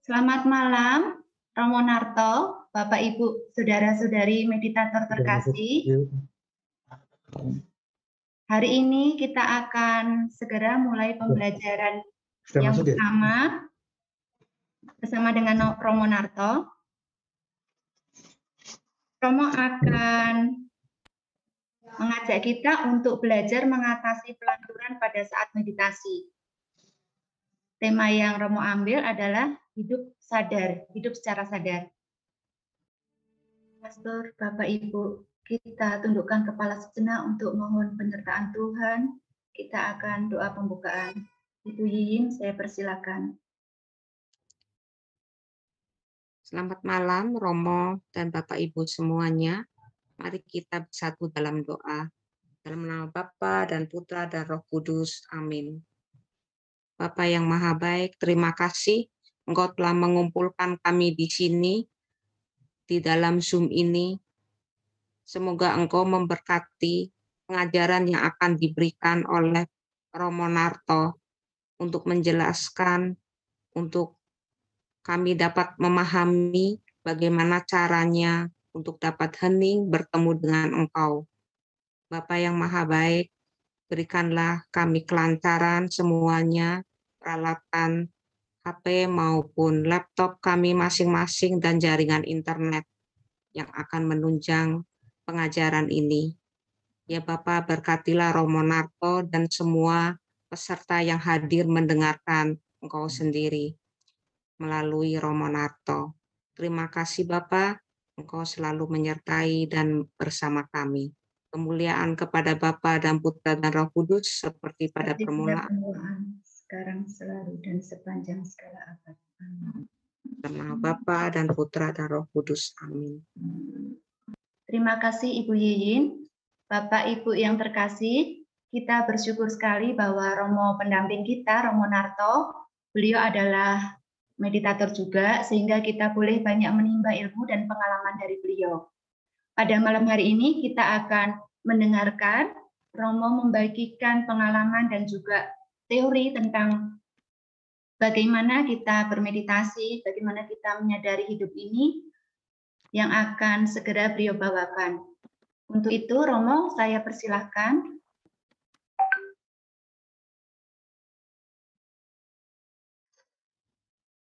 Selamat malam, Romo Narto, Bapak Ibu, saudara-saudari meditator terkasih. Hari ini kita akan segera mulai pembelajaran yang pertama bersama dengan Romo Narto. Romo akan mengajak kita untuk belajar mengatasi pelanturan pada saat meditasi. Tema yang Romo ambil adalah hidup sadar, hidup secara sadar. Pastor, Bapak Ibu, kita tundukkan kepala sejenak untuk mohon penyertaan Tuhan. Kita akan doa pembukaan. Ibu Yiyin, saya persilakan. Selamat malam, Romo dan Bapak Ibu semuanya. Mari kita bersatu dalam doa. Dalam nama Bapa dan Putra dan Roh Kudus. Amin. Bapa yang Maha Baik, terima kasih Engkau telah mengumpulkan kami di sini, di dalam Zoom ini. Semoga Engkau memberkati pengajaran yang akan diberikan oleh Romo Narto untuk menjelaskan, untuk kami dapat memahami bagaimana caranya untuk dapat hening bertemu dengan Engkau. Bapa yang Maha Baik, berikanlah kami kelancaran semuanya, peralatan HP maupun laptop kami masing-masing dan jaringan internet yang akan menunjang pengajaran ini. Ya Bapa, berkatilah Romo Narto dan semua peserta yang hadir mendengarkan Engkau sendiri melalui Romo Narto. Terima kasih Bapa, Engkau selalu menyertai dan bersama kami. Kemuliaan kepada Bapa dan Putra dan Roh Kudus seperti pada permulaan, sekarang, selalu, dan sepanjang segala abad. Nama Bapa dan Putra dan Roh Kudus. Amin. Terima kasih Ibu Yiyin. Bapak Ibu yang terkasih, kita bersyukur sekali bahwa Romo pendamping kita, Romo Narto, beliau adalah meditator juga, sehingga kita boleh banyak menimba ilmu dan pengalaman dari beliau. Pada malam hari ini kita akan mendengarkan Romo membagikan pengalaman dan juga teori tentang bagaimana kita bermeditasi, bagaimana kita menyadari hidup ini yang akan segera beliau bawakan. Untuk itu, Romo, saya persilahkan.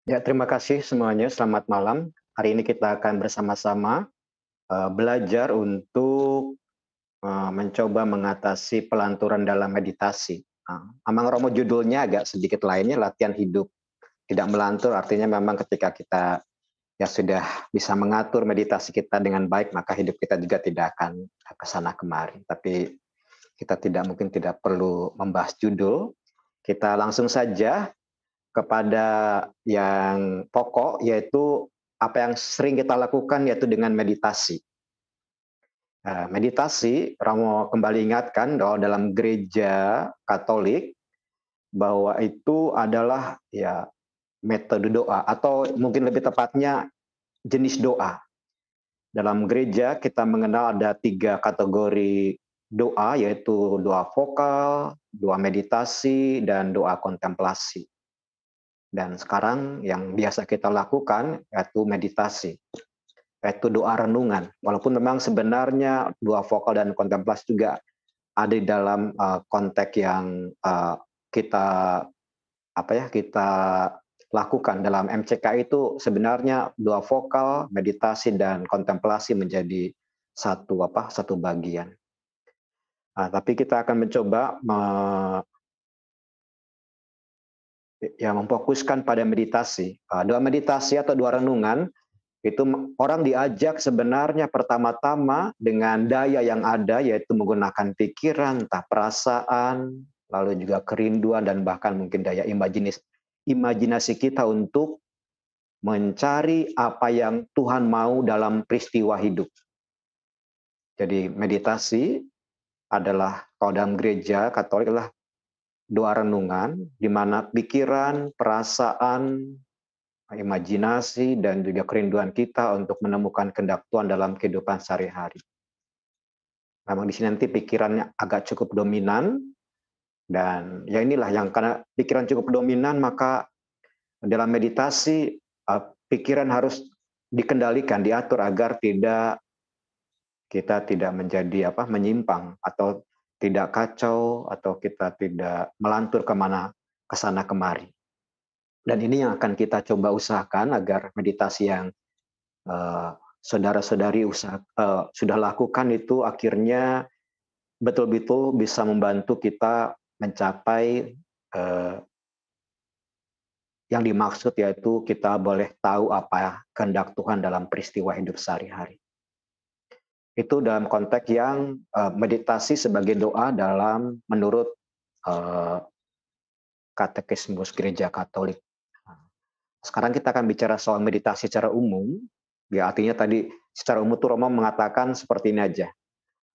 Ya, terima kasih semuanya. Selamat malam. Hari ini kita akan bersama-sama belajar untuk mencoba mengatasi pelanturan dalam meditasi. Amang Romo judulnya agak sedikit lainnya, latihan hidup tidak melantur. Artinya memang ketika kita ya sudah bisa mengatur meditasi kita dengan baik, maka hidup kita juga tidak akan ke sana kemari. Tapi kita mungkin tidak perlu membahas judul. Kita langsung saja kepada yang pokok, yaitu apa yang sering kita lakukan, yaitu dengan meditasi. Meditasi, Romo kembali ingatkan bahwa dalam gereja Katolik, bahwa itu adalah ya metode doa, atau mungkin lebih tepatnya jenis doa. Dalam gereja kita mengenal ada 3 kategori doa, yaitu doa vokal, doa meditasi, dan doa kontemplasi. Dan sekarang yang biasa kita lakukan yaitu meditasi, yaitu doa renungan. Walaupun memang sebenarnya doa vokal dan kontemplasi juga ada di dalam konteks yang kita lakukan dalam MCK itu sebenarnya doa vokal, meditasi dan kontemplasi menjadi satu bagian. Tapi kita akan mencoba memfokuskan pada meditasi. Doa meditasi atau doa renungan itu orang diajak sebenarnya pertama-tama dengan daya yang ada, yaitu menggunakan pikiran, entah perasaan, lalu juga kerinduan dan bahkan mungkin daya imajinasi kita untuk mencari apa yang Tuhan mau dalam peristiwa hidup. Jadi meditasi adalah, kalau dalam gereja Katolik adalah doa renungan, di mana pikiran, perasaan, imajinasi, dan juga kerinduan kita untuk menemukan kehendak Tuhan dalam kehidupan sehari-hari. Memang di sini nanti pikirannya agak cukup dominan, dan ya inilah yang karena pikiran cukup dominan, maka dalam meditasi pikiran harus dikendalikan, diatur agar kita tidak menjadi menyimpang atau tidak kacau atau kita tidak melantur ke sana kemari. Dan ini yang akan kita coba usahakan agar meditasi yang saudara-saudari sudah lakukan itu akhirnya betul-betul bisa membantu kita mencapai yang dimaksud, yaitu kita boleh tahu apa kehendak Tuhan dalam peristiwa hidup sehari-hari. Itu dalam konteks yang meditasi sebagai doa menurut Katekismus Gereja Katolik. Sekarang kita akan bicara soal meditasi secara umum. Ya, artinya tadi secara umum tuh Romo mengatakan seperti ini aja.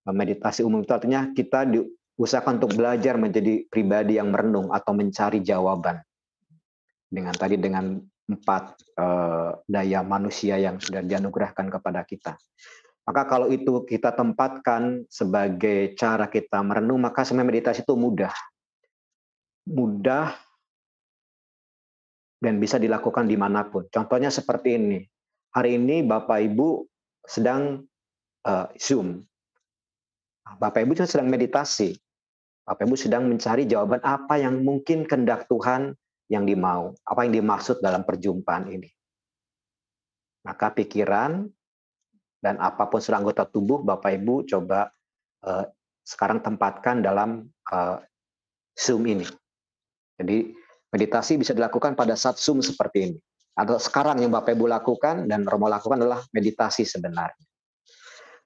Meditasi umum itu artinya kita diusahakan untuk belajar menjadi pribadi yang merenung atau mencari jawaban. Dengan 4 daya manusia yang sudah dianugerahkan kepada kita. Maka kalau itu kita tempatkan sebagai cara kita merenung, maka sebenarnya meditasi itu mudah dan bisa dilakukan dimanapun. Contohnya seperti ini. Hari ini Bapak Ibu sedang Zoom. Bapak Ibu sedang meditasi. Bapak Ibu sedang mencari jawaban apa yang mungkin kehendak Tuhan yang dimau, apa yang dimaksud dalam perjumpaan ini. Maka pikiran dan apapun seluruh anggota tubuh Bapak Ibu coba sekarang tempatkan dalam Zoom ini. Jadi meditasi bisa dilakukan pada saat Zoom seperti ini. Atau sekarang yang Bapak Ibu lakukan dan Romo lakukan adalah meditasi sebenarnya.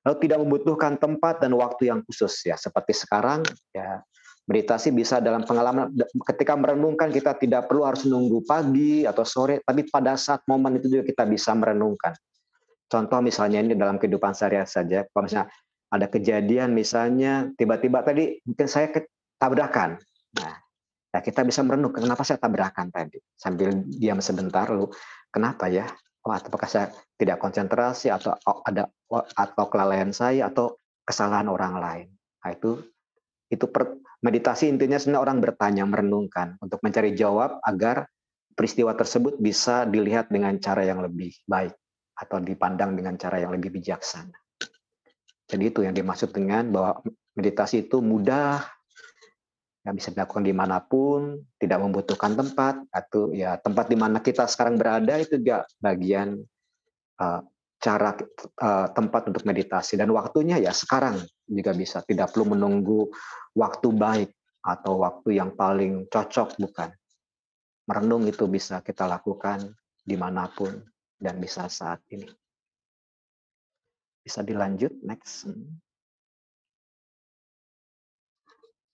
Lalu tidak membutuhkan tempat dan waktu yang khusus ya. Seperti sekarang ya, meditasi bisa dalam pengalaman ketika merenungkan, kita tidak perlu harus nunggu pagi atau sore, tapi pada saat momen itu juga kita bisa merenungkan. Contoh misalnya ini dalam kehidupan sehari-hari saja, kalau misalnya ada kejadian misalnya tiba-tiba tadi mungkin saya tabrakan. Nah, kita bisa merenung, kenapa saya tabrakan tadi? Sambil diam sebentar, lalu kenapa ya? Apakah saya tidak konsentrasi atau kelalaian saya atau kesalahan orang lain? Nah, itu meditasi intinya sebenarnya orang bertanya, merenungkan untuk mencari jawab agar peristiwa tersebut bisa dilihat dengan cara yang lebih baik atau dipandang dengan cara yang lebih bijaksana. Jadi itu yang dimaksud dengan bahwa meditasi itu mudah, yang bisa dilakukan dimanapun, tidak membutuhkan tempat, atau ya tempat di mana kita sekarang berada itu juga bagian tempat untuk meditasi, dan waktunya ya sekarang juga bisa, tidak perlu menunggu waktu baik atau waktu yang paling cocok, bukan. Merenung itu bisa kita lakukan dimanapun dan bisa saat ini. Bisa dilanjut, next.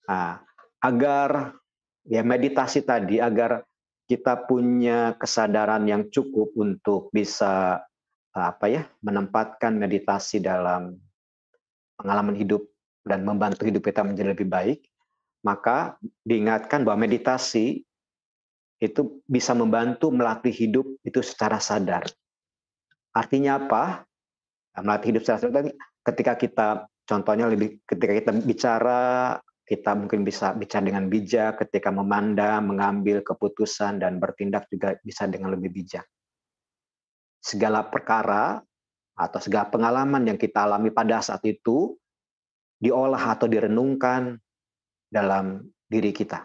Nah, agar ya meditasi tadi, agar kita punya kesadaran yang cukup untuk bisa menempatkan meditasi dalam pengalaman hidup dan membantu hidup kita menjadi lebih baik, maka diingatkan bahwa meditasi itu bisa membantu melatih hidup itu secara sadar. Artinya apa? Melatih hidup secara sadar ketika kita, contohnya ketika kita bicara, kita mungkin bisa bicara dengan bijak, ketika memandang, mengambil keputusan, dan bertindak juga bisa dengan lebih bijak. Segala perkara atau segala pengalaman yang kita alami pada saat itu diolah atau direnungkan dalam diri kita.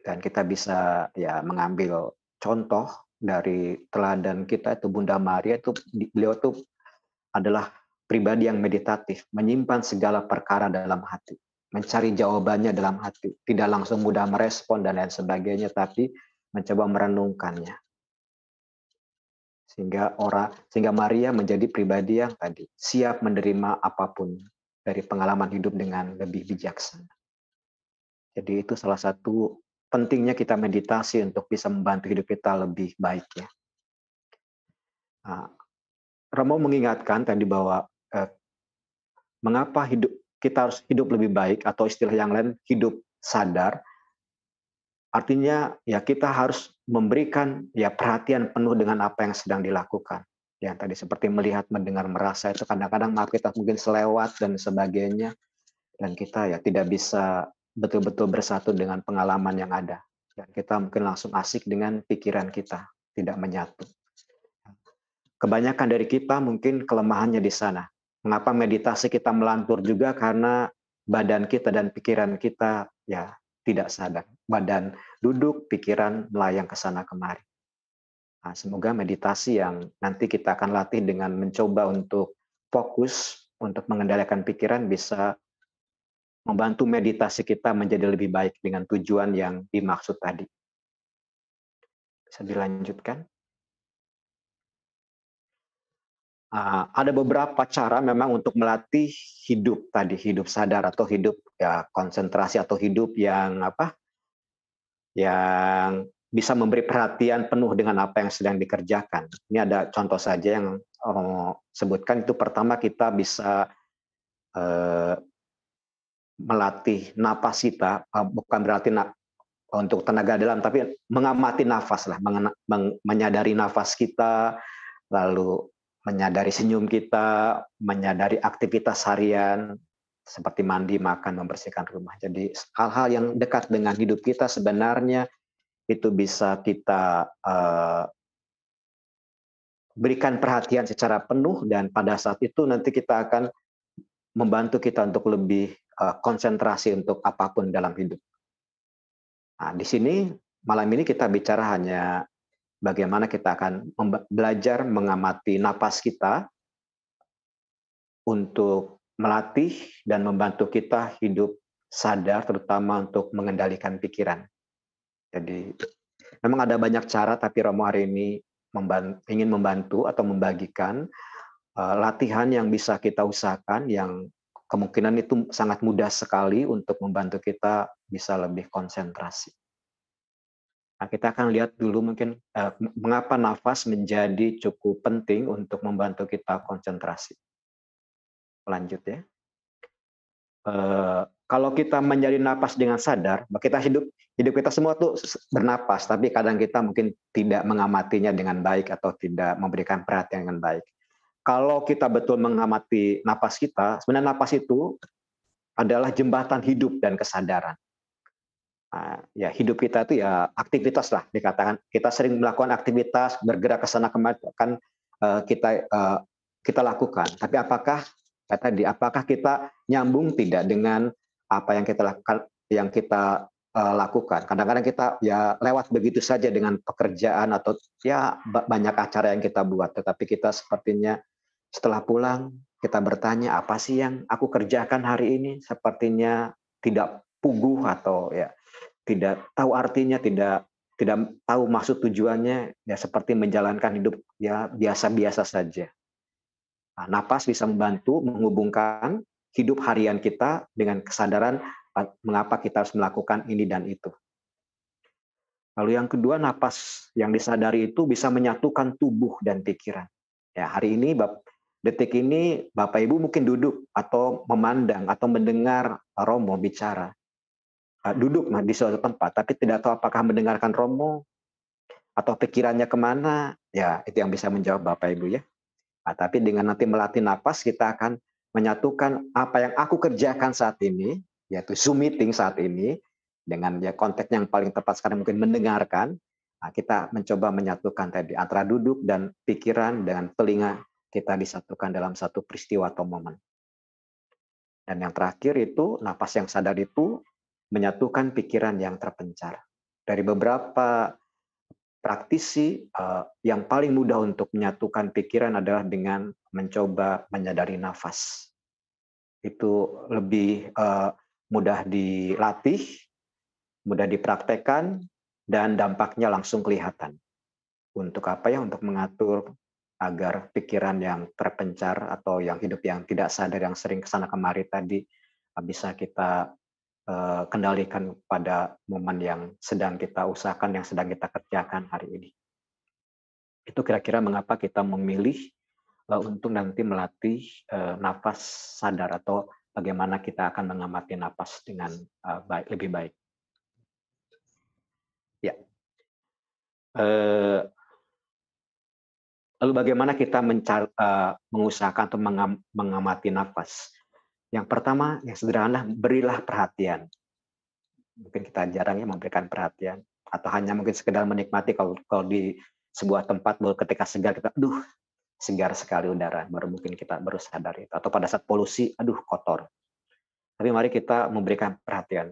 Dan kita bisa ya mengambil contoh dari teladan kita itu Bunda Maria, itu beliau tuh adalah pribadi yang meditatif, menyimpan segala perkara dalam hati, mencari jawabannya dalam hati, tidak langsung mudah merespon dan lain sebagainya, tapi mencoba merenungkannya. Sehingga Maria menjadi pribadi yang tadi siap menerima apapun dari pengalaman hidup dengan lebih bijaksana. Jadi itu salah satu pentingnya kita meditasi untuk bisa membantu hidup kita lebih baik ya. Nah, Romo mengingatkan tadi bahwa mengapa kita harus hidup lebih baik, atau istilah yang lain hidup sadar. Artinya ya kita harus memberikan ya perhatian penuh dengan apa yang sedang dilakukan. Yang tadi seperti melihat, mendengar, merasa, itu kadang-kadang maaf kita mungkin selewat dan sebagainya, dan kita ya tidak bisa betul-betul bersatu dengan pengalaman yang ada. Dan kita mungkin langsung asik dengan pikiran kita, tidak menyatu. Kebanyakan dari kita mungkin kelemahannya di sana. Mengapa meditasi kita melantur juga? Karena badan kita dan pikiran kita ya tidak sadar. Badan duduk, pikiran melayang ke sana kemari. Nah, semoga meditasi yang nanti kita akan latih dengan mencoba untuk fokus, untuk mengendalikan pikiran bisa membantu meditasi kita menjadi lebih baik dengan tujuan yang dimaksud tadi. Bisa dilanjutkan? Ada beberapa cara memang untuk melatih hidup tadi, hidup sadar atau hidup ya konsentrasi atau hidup yang apa? Yang bisa memberi perhatian penuh dengan apa yang sedang dikerjakan. Ini ada contoh saja yang sebutkan. Itu pertama kita bisa melatih napas kita, bukan berarti untuk tenaga dalam, tapi mengamati nafas lah, menyadari nafas kita, lalu menyadari senyum kita, menyadari aktivitas harian, seperti mandi, makan, membersihkan rumah. Jadi hal-hal yang dekat dengan hidup kita sebenarnya itu bisa kita berikan perhatian secara penuh, dan pada saat itu nanti kita akan membantu kita untuk lebih konsentrasi untuk apapun dalam hidup. Nah, di sini malam ini kita bicara hanya bagaimana kita akan belajar mengamati napas kita untuk melatih dan membantu kita hidup sadar, terutama untuk mengendalikan pikiran. Jadi memang ada banyak cara, tapi Romo hari ini ingin membantu atau membagikan latihan yang bisa kita usahakan, yang kemungkinan itu sangat mudah sekali untuk membantu kita bisa lebih konsentrasi. Nah, kita akan lihat dulu mungkin mengapa nafas menjadi cukup penting untuk membantu kita konsentrasi. Lanjut ya. Kalau kita menjadi napas dengan sadar, kita hidup kita semua tuh bernapas, tapi kadang kita mungkin tidak mengamatinya dengan baik atau tidak memberikan perhatian dengan baik. Kalau kita betul mengamati napas kita, sebenarnya napas itu adalah jembatan hidup dan kesadaran. Nah, ya hidup kita itu ya aktivitas lah, dikatakan kita sering melakukan aktivitas, bergerak ke sana kemari, kan kita lakukan. Tapi apakah kita nyambung tidak dengan apa yang kita lakukan? Kadang-kadang kita ya lewat begitu saja dengan pekerjaan atau ya banyak acara yang kita buat, tetapi kita sepertinya setelah pulang kita bertanya, apa sih yang aku kerjakan hari ini? Sepertinya tidak puguh atau ya tidak tahu artinya, tidak tahu maksud tujuannya, ya seperti menjalankan hidup ya biasa-biasa saja. Nah, napas bisa membantu menghubungkan hidup harian kita dengan kesadaran mengapa kita harus melakukan ini dan itu. Lalu yang kedua, napas yang disadari itu bisa menyatukan tubuh dan pikiran. Ya, hari ini detik ini Bapak Ibu mungkin duduk atau memandang atau mendengar Romo bicara. Duduk di suatu tempat, tapi tidak tahu apakah mendengarkan Romo atau pikirannya kemana, ya itu yang bisa menjawab Bapak Ibu ya. Nah, tapi dengan nanti melatih napas, kita akan menyatukan apa yang aku kerjakan saat ini, yaitu Zoom meeting saat ini, dengan ya konteks yang paling tepat sekarang mungkin mendengarkan. Nah, kita mencoba menyatukan tadi antara duduk dan pikiran dengan telinga, kita disatukan dalam satu peristiwa atau momen. Dan yang terakhir itu, napas yang sadar itu menyatukan pikiran yang terpencar. Dari beberapa praktisi, yang paling mudah untuk menyatukan pikiran adalah dengan mencoba menyadari nafas. Itu lebih mudah dilatih, mudah dipraktekkan, dan dampaknya langsung kelihatan. Untuk apa ya? Untuk mengatur agar pikiran yang terpencar atau yang hidup yang tidak sadar, yang sering kesana kemari tadi, bisa kita kendalikan pada momen yang sedang kita usahakan, yang sedang kita kerjakan hari ini. Itu kira-kira mengapa kita memilih untuk nanti melatih napas sadar, atau bagaimana kita akan mengamati napas dengan lebih baik. Ya. Lalu bagaimana kita mengusahakan atau mengamati napas? Yang pertama, yang sederhana, berilah perhatian. Mungkin kita jarang ya memberikan perhatian. atau hanya mungkin sekedar menikmati kalau di sebuah tempat baru ketika segar kita, aduh segar sekali udara, baru mungkin kita baru sadar itu. Atau pada saat polusi, aduh kotor. Tapi mari kita memberikan perhatian.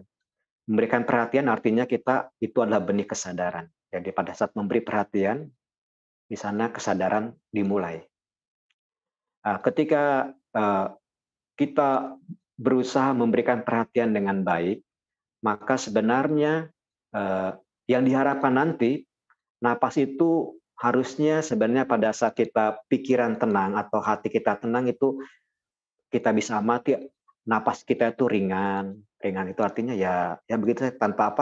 Memberikan perhatian artinya kita itu adalah benih kesadaran. Jadi pada saat memberi perhatian, di sana kesadaran dimulai. Ketika kita berusaha memberikan perhatian dengan baik, maka sebenarnya yang diharapkan nanti, napas itu harusnya sebenarnya pada saat kita pikiran tenang atau hati kita tenang itu kita bisa amati napas kita itu ringan. Ringan itu artinya ya begitu, tanpa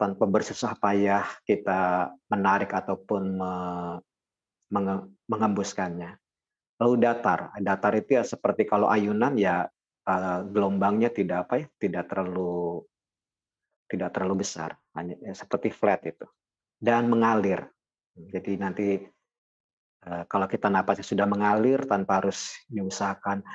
bersusah payah kita menarik ataupun mengembuskannya. Lalu datar itu ya seperti kalau ayunan ya gelombangnya tidak terlalu besar, hanya ya, seperti flat itu, dan mengalir. Jadi nanti kalau kita napasnya sudah mengalir tanpa harus diusahakan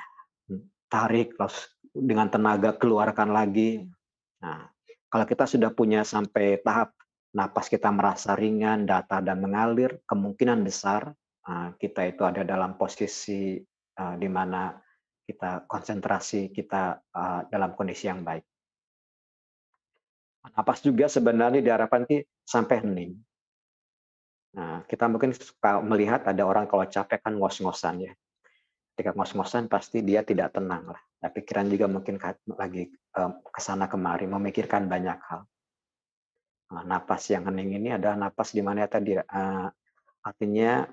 tarik terus dengan tenaga keluarkan lagi. Nah, kalau kita sudah punya sampai tahap napas kita merasa ringan, datar dan mengalir, kemungkinan besar kita itu ada dalam posisi di mana kita konsentrasi kita dalam kondisi yang baik. Napas juga sebenarnya diharapkan sampai hening. Nah, kita mungkin suka melihat ada orang kalau capek kan ngos-ngosan ya. Ketika ngos-ngosan pasti dia tidak tenang lah. Nah, pikiran juga mungkin lagi kesana kemari, memikirkan banyak hal. Nah, napas yang hening ini adalah napas di mana tadi artinya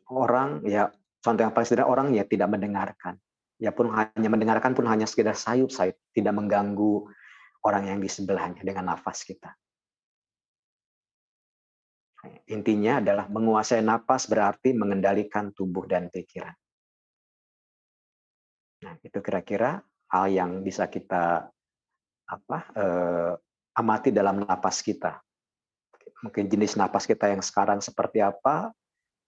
orang ya, contoh yang paling sederhana, orang ya tidak mendengarkan. Ya pun hanya mendengarkan pun hanya sekedar sayup-sayup, tidak mengganggu orang yang di sebelahnya dengan nafas kita. Intinya adalah menguasai napas berarti mengendalikan tubuh dan pikiran. Nah, itu kira-kira hal yang bisa kita amati dalam napas kita. Mungkin jenis napas kita yang sekarang seperti apa,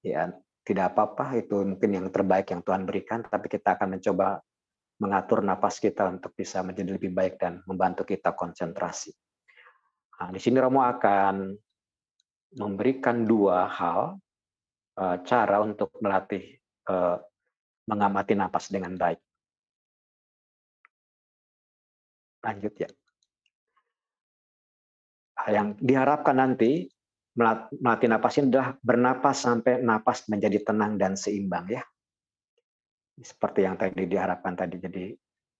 ya tidak apa-apa, itu mungkin yang terbaik yang Tuhan berikan, tapi kita akan mencoba mengatur napas kita untuk bisa menjadi lebih baik dan membantu kita konsentrasi. Nah, di sini Romo akan memberikan 2 hal cara untuk melatih mengamati napas dengan baik. Lanjut ya. Yang diharapkan nanti melatih napas ini adalah bernapas sampai napas menjadi tenang dan seimbang ya. Seperti yang tadi diharapkan tadi. Jadi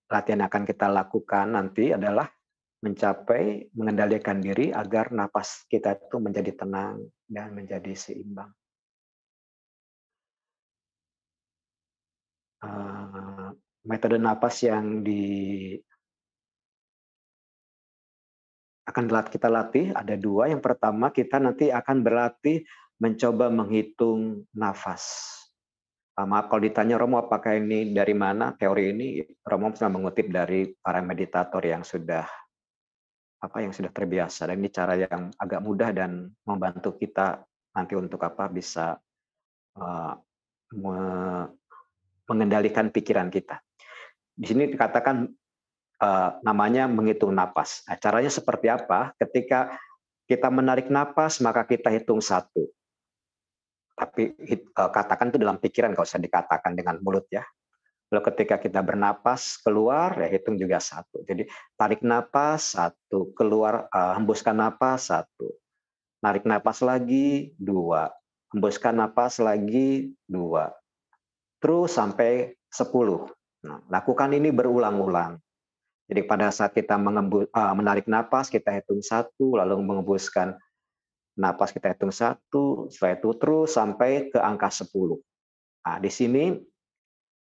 latihan yang akan kita lakukan nanti adalah mencapai mengendalikan diri agar napas kita itu menjadi tenang dan menjadi seimbang. Metode napas yang akan kita latih ada 2. Yang pertama kita nanti akan berlatih mencoba menghitung nafas. Maaf kalau ditanya Romo apakah ini dari mana teori ini, Romo pernah mengutip dari para meditator yang sudah terbiasa, dan ini cara yang agak mudah dan membantu kita nanti untuk bisa mengendalikan pikiran kita. Di sini dikatakan namanya menghitung napas. Nah, caranya seperti apa? Ketika kita menarik napas, maka kita hitung 1. Tapi katakan itu dalam pikiran, nggak usah dikatakan dengan mulut ya. Lalu ketika kita bernapas keluar, ya hitung juga 1. Jadi tarik napas 1, keluar, hembuskan napas 1, narik napas lagi 2, hembuskan napas lagi 2, terus sampai 10. Nah, lakukan ini berulang-ulang. Jadi pada saat kita menarik napas, kita hitung 1, lalu menghembuskan napas kita hitung 1, setelah itu terus sampai ke angka 10. Nah, di sini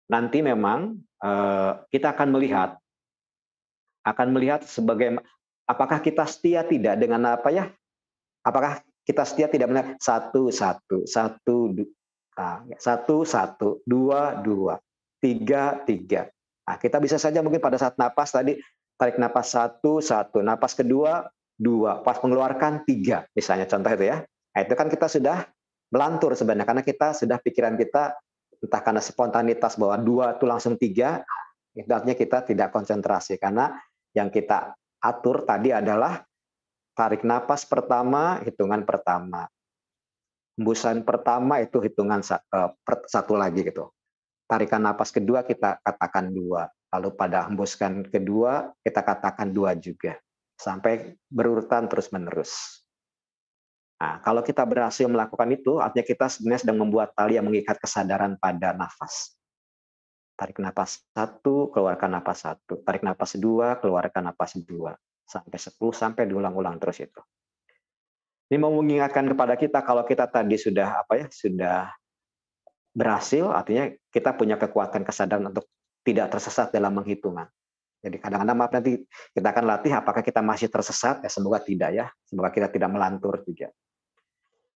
nanti memang kita akan melihat sebagai apakah kita setia tidak dengan apakah kita setia tidak benar 1 1 1 1 2 2 3 3. Nah, kita bisa saja mungkin pada saat napas tadi tarik napas 1 1, napas kedua 2, pas mengeluarkan 3 misalnya, contoh itu ya. Nah, itu kan kita sudah melantur sebenarnya karena kita sudah pikiran kita entah karena spontanitas bahwa 2 itu langsung 3, itu artinya kita tidak konsentrasi karena yang kita atur tadi adalah Tarik napas pertama, hitungan pertama. Hembusan pertama itu hitungan satu lagi gitu. Tarikan napas kedua kita katakan 2. Lalu pada hembuskan kedua kita katakan 2 juga. Sampai berurutan terus-menerus. Nah, kalau kita berhasil melakukan itu, artinya kita sebenarnya sedang membuat tali yang mengikat kesadaran pada nafas. Tarik napas 1, keluarkan napas 1. Tarik napas 2, keluarkan napas 2. Sampai 10, sampai diulang-ulang terus itu. Ini mau mengingatkan kepada kita kalau kita tadi sudah sudah berhasil, artinya kita punya kekuatan kesadaran untuk tidak tersesat dalam menghitungan. Jadi kadang-kadang maaf nanti kita akan latih apakah kita masih tersesat, ya semoga tidak ya, semoga kita tidak melantur juga.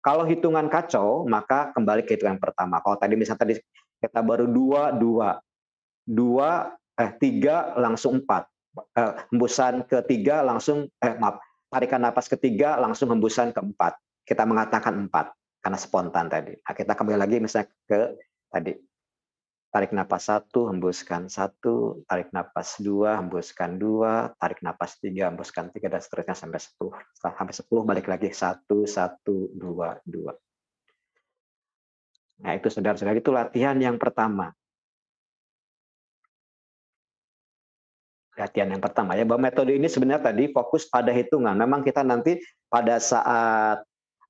Kalau hitungan kacau, maka kembali ke hitungan pertama. Kalau tadi misalnya kita baru 3 langsung 4. Hembusan ketiga langsung tarikan napas ketiga langsung hembusan keempat. Kita mengatakan 4 karena spontan tadi. Nah, kita kembali lagi misalnya ke tadi. Tarik napas 1, hembuskan 1, tarik napas 2, hembuskan 2, tarik napas 3, hembuskan 3, dan seterusnya sampai 10. Setelah sampai 10 balik lagi 1, 1, 2, 2. Nah, itu saudara-saudara, itu latihan yang pertama. Latihan yang pertama ya, bahwa metode ini sebenarnya tadi fokus pada hitungan. Memang kita nanti pada saat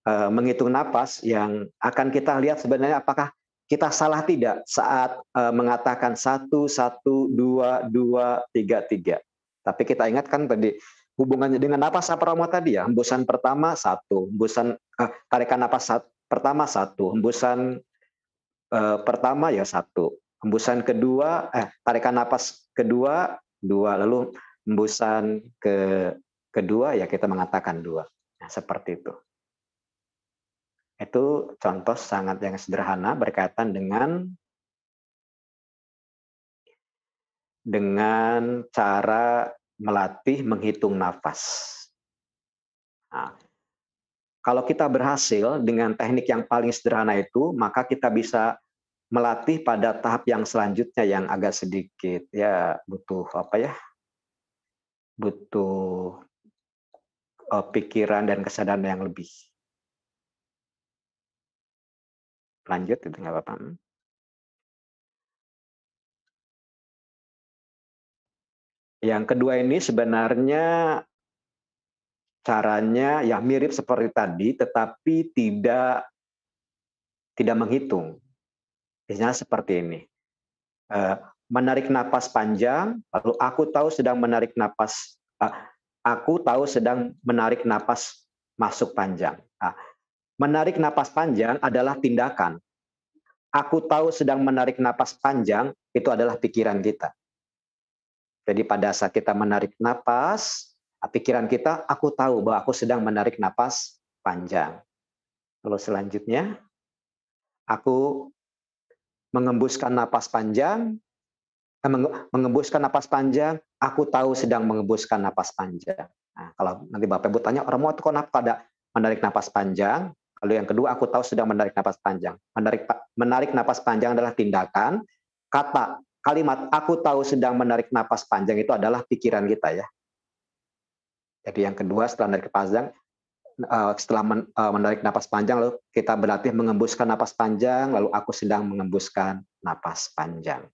menghitung napas yang akan kita lihat sebenarnya apakah kita salah tidak saat mengatakan 1, 1, 2, 2, 3, 3. Tapi kita ingatkan tadi hubungannya dengan napas Romo tadi ya, hembusan pertama 1, hembusan tarikan napas pertama 1, hembusan pertama ya 1, hembusan kedua tarikan napas kedua 2, lalu hembusan kedua ya kita mengatakan 2. Nah, seperti itu. Itu contoh sangat yang sederhana berkaitan dengan cara melatih menghitung nafas. Nah, kalau kita berhasil dengan teknik yang paling sederhana itu, maka kita bisa melatih pada tahap yang selanjutnya yang agak sedikit ya butuh butuh pikiran dan kesadaran yang lebih. Lanjut itu nggak apa-apa. Yang kedua ini sebenarnya caranya ya mirip seperti tadi, tetapi tidak menghitung. Misalnya seperti ini. Menarik napas panjang, lalu aku tahu sedang menarik napas masuk panjang. Menarik napas panjang adalah tindakan. Aku tahu sedang menarik napas panjang, itu adalah pikiran kita. Jadi pada saat kita menarik napas, pikiran kita, aku tahu bahwa aku sedang menarik napas panjang. Lalu selanjutnya, aku mengembuskan napas panjang, aku tahu sedang mengembuskan napas panjang. Nah, kalau nanti Bapak Ibu tanya, orang mau kenapa ada menarik napas panjang? Lalu yang kedua, aku tahu sedang menarik napas panjang. Menarik napas panjang adalah tindakan. Kalimat aku tahu sedang menarik napas panjang itu adalah pikiran kita ya. Jadi yang kedua setelah menarik panjang, setelah menarik napas panjang, lalu kita berlatih mengembuskan napas panjang, lalu aku sedang mengembuskan napas panjang.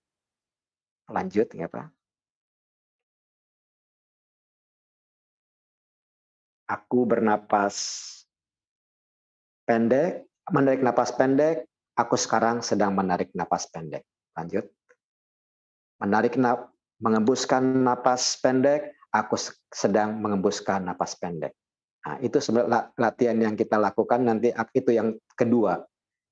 Lanjut ya Pak. Aku bernapas pendek, menarik napas pendek, aku sekarang sedang menarik napas pendek. Lanjut. Mengembuskan napas pendek, aku sedang mengembuskan napas pendek. Nah, itu sebenarnya latihan yang kita lakukan nanti itu yang kedua.